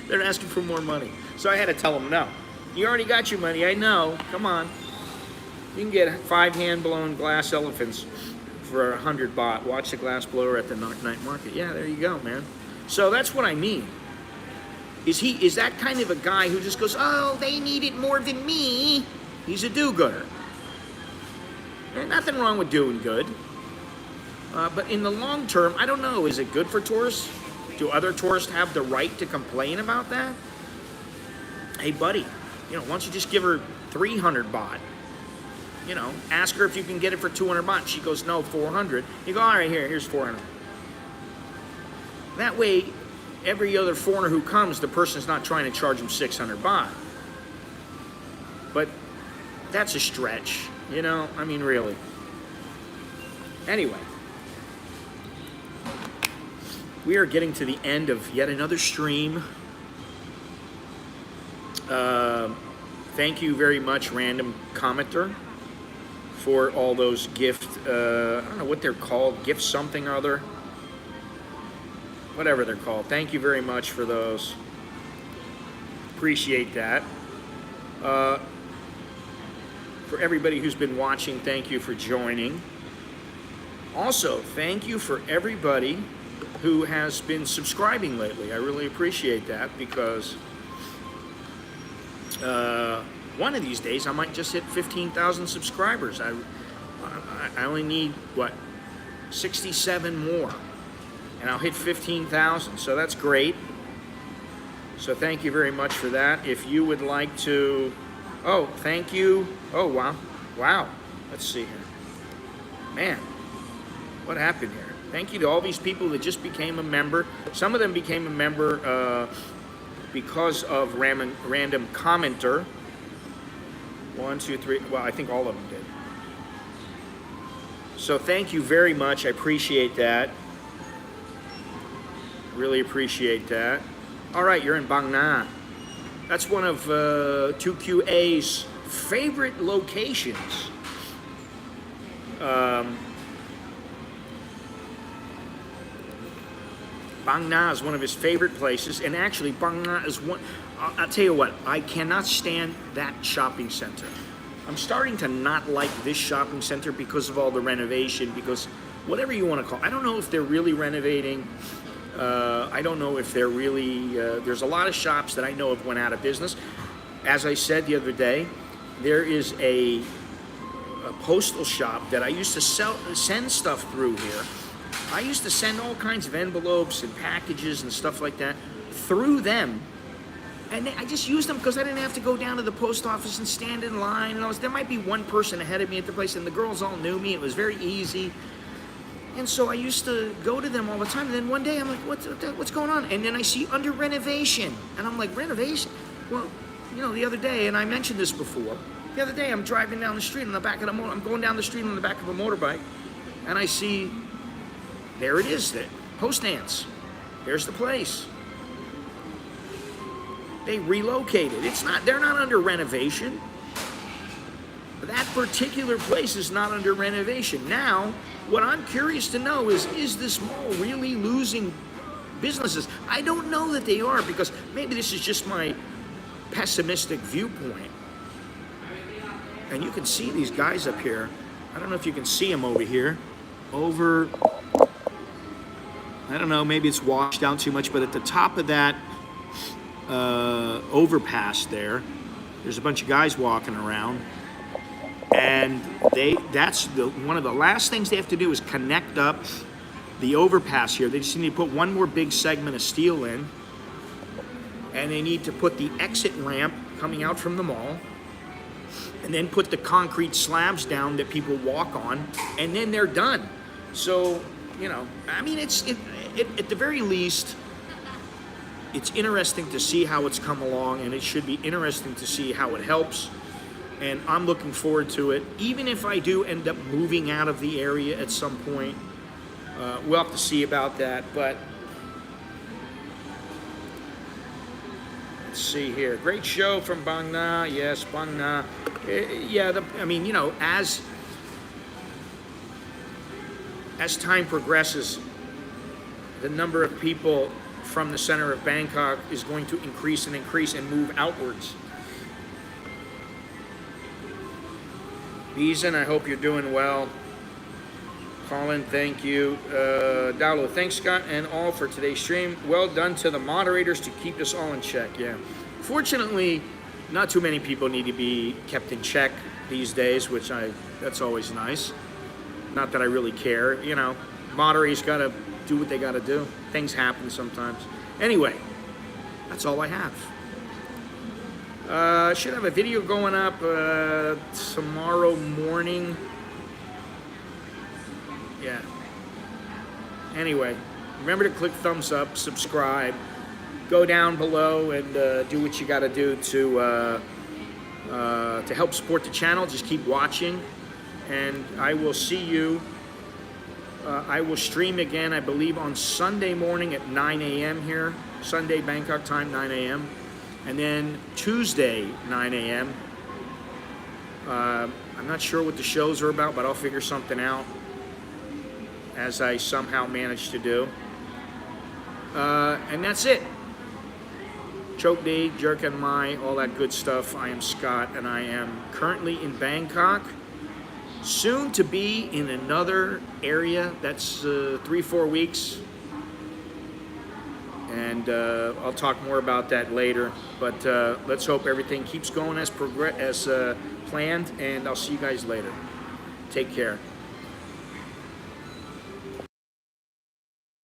They're asking for more money. So I had to tell them, no, you already got your money, I know, come on. You can get 5 hand-blown glass elephants for 100 baht. Watch the glass blower at the night market. Yeah, there you go, man. So that's what I mean. Is that kind of a guy who just goes, oh, they need it more than me? He's a do-gooder. There's nothing wrong with doing good. But in the long term, I don't know, is it good for tourists? Do other tourists have the right to complain about that? Hey, buddy, you know, why don't you just give her 300 baht? You know, ask her if you can get it for 200 baht. She goes, no, 400. You go, all right, here's 400. That way, every other foreigner who comes, the person's not trying to charge them 600 baht. But that's a stretch, you know? I mean, really. Anyway, we are getting to the end of yet another stream. Thank you very much, random commenter, for all those gift, I don't know what they're called, gift something or other. Whatever they're called. Thank you very much for those. Appreciate that. For everybody who's been watching, thank you for joining. Also, thank you for everybody who has been subscribing lately. I really appreciate that because one of these days I might just hit 15,000 subscribers. I only need, 67 more. And I'll hit 15,000, so that's great. So thank you very much for that. If you would like to, thank you. Oh, wow. Let's see here. Man, what happened here? Thank you to all these people that just became a member. Some of them became a member because of random commenter. 1, 2, 3, well, I think all of them did. So thank you very much. I appreciate that. Really appreciate that. All right, you're in Bang Na. That's one of 2QA's favorite locations. Bang Na is one of his favorite places, and actually Bang Na is one, I'll tell you what, I cannot stand that shopping center. I'm starting to not like this shopping center because of all the renovation, because whatever you want to call it, I don't know if they're really renovating. I don't know if they're really, there's a lot of shops that I know have went out of business. As I said the other day, there is a postal shop that I used to send stuff through here. I used to send all kinds of envelopes and packages and stuff like that through them. And I just used them because I didn't have to go down to the post office and stand in line. And there might be one person ahead of me at the place, and the girls all knew me. It was very easy. And so I used to go to them all the time. And then one day I'm like, what's going on? And then I see under renovation. And I'm like, renovation? Well, you know, the other day, and I mentioned this before, the other day I'm driving down the street on the back of the I'm going down the street on the back of a motorbike, and I see, there it is, the post ants. There's the place. They relocated. They're not under renovation. That particular place is not under renovation. Now, what I'm curious to know is this mall really losing businesses. I don't know that they are, because maybe this is just my pessimistic viewpoint. And you can see these guys up here. I don't know if you can see them over here. Over, I don't know, maybe it's washed out too much, but at the top of that overpass there's a bunch of guys walking around. And that's one of the last things they have to do is connect up the overpass here. They just need to put one more big segment of steel in. And they need to put the exit ramp coming out from the mall. And then put the concrete slabs down that people walk on. And then they're done. So, you know, I mean, at the very least, it's interesting to see how it's come along. And it should be interesting to see how it helps. And I'm looking forward to it. Even if I do end up moving out of the area at some point, we'll have to see about that. But let's see here. Great show from Bang Na. Yes, Bang Na. Yeah, I mean, you know, as time progresses, the number of people from the center of Bangkok is going to increase and move outwards. Beeson, I hope you're doing well. Colin, thank you. Dowlo, thanks, Scott, and all for today's stream. Well done to the moderators to keep us all in check. Yeah. Fortunately, not too many people need to be kept in check these days, that's always nice. Not that I really care, you know. Moderators gotta do what they gotta do. Things happen sometimes. Anyway, that's all I have. Should have a video going up tomorrow morning. Yeah. Anyway, remember to click thumbs up, subscribe, go down below and do what you got to do to help support the channel. Just keep watching, and I will see you. I will stream again, I believe, on Sunday morning at 9 a.m. here. Sunday, Bangkok time, 9 a.m. And then Tuesday, 9 a.m. I'm not sure what the shows are about, but I'll figure something out, as I somehow managed to do. And that's it. Choke D, Jerk and Mai, all that good stuff. I am Scott, and I am currently in Bangkok. Soon to be in another area. That's 3-4 weeks. And I'll talk more about that later. But let's hope everything keeps going as planned, and I'll see you guys later. Take care.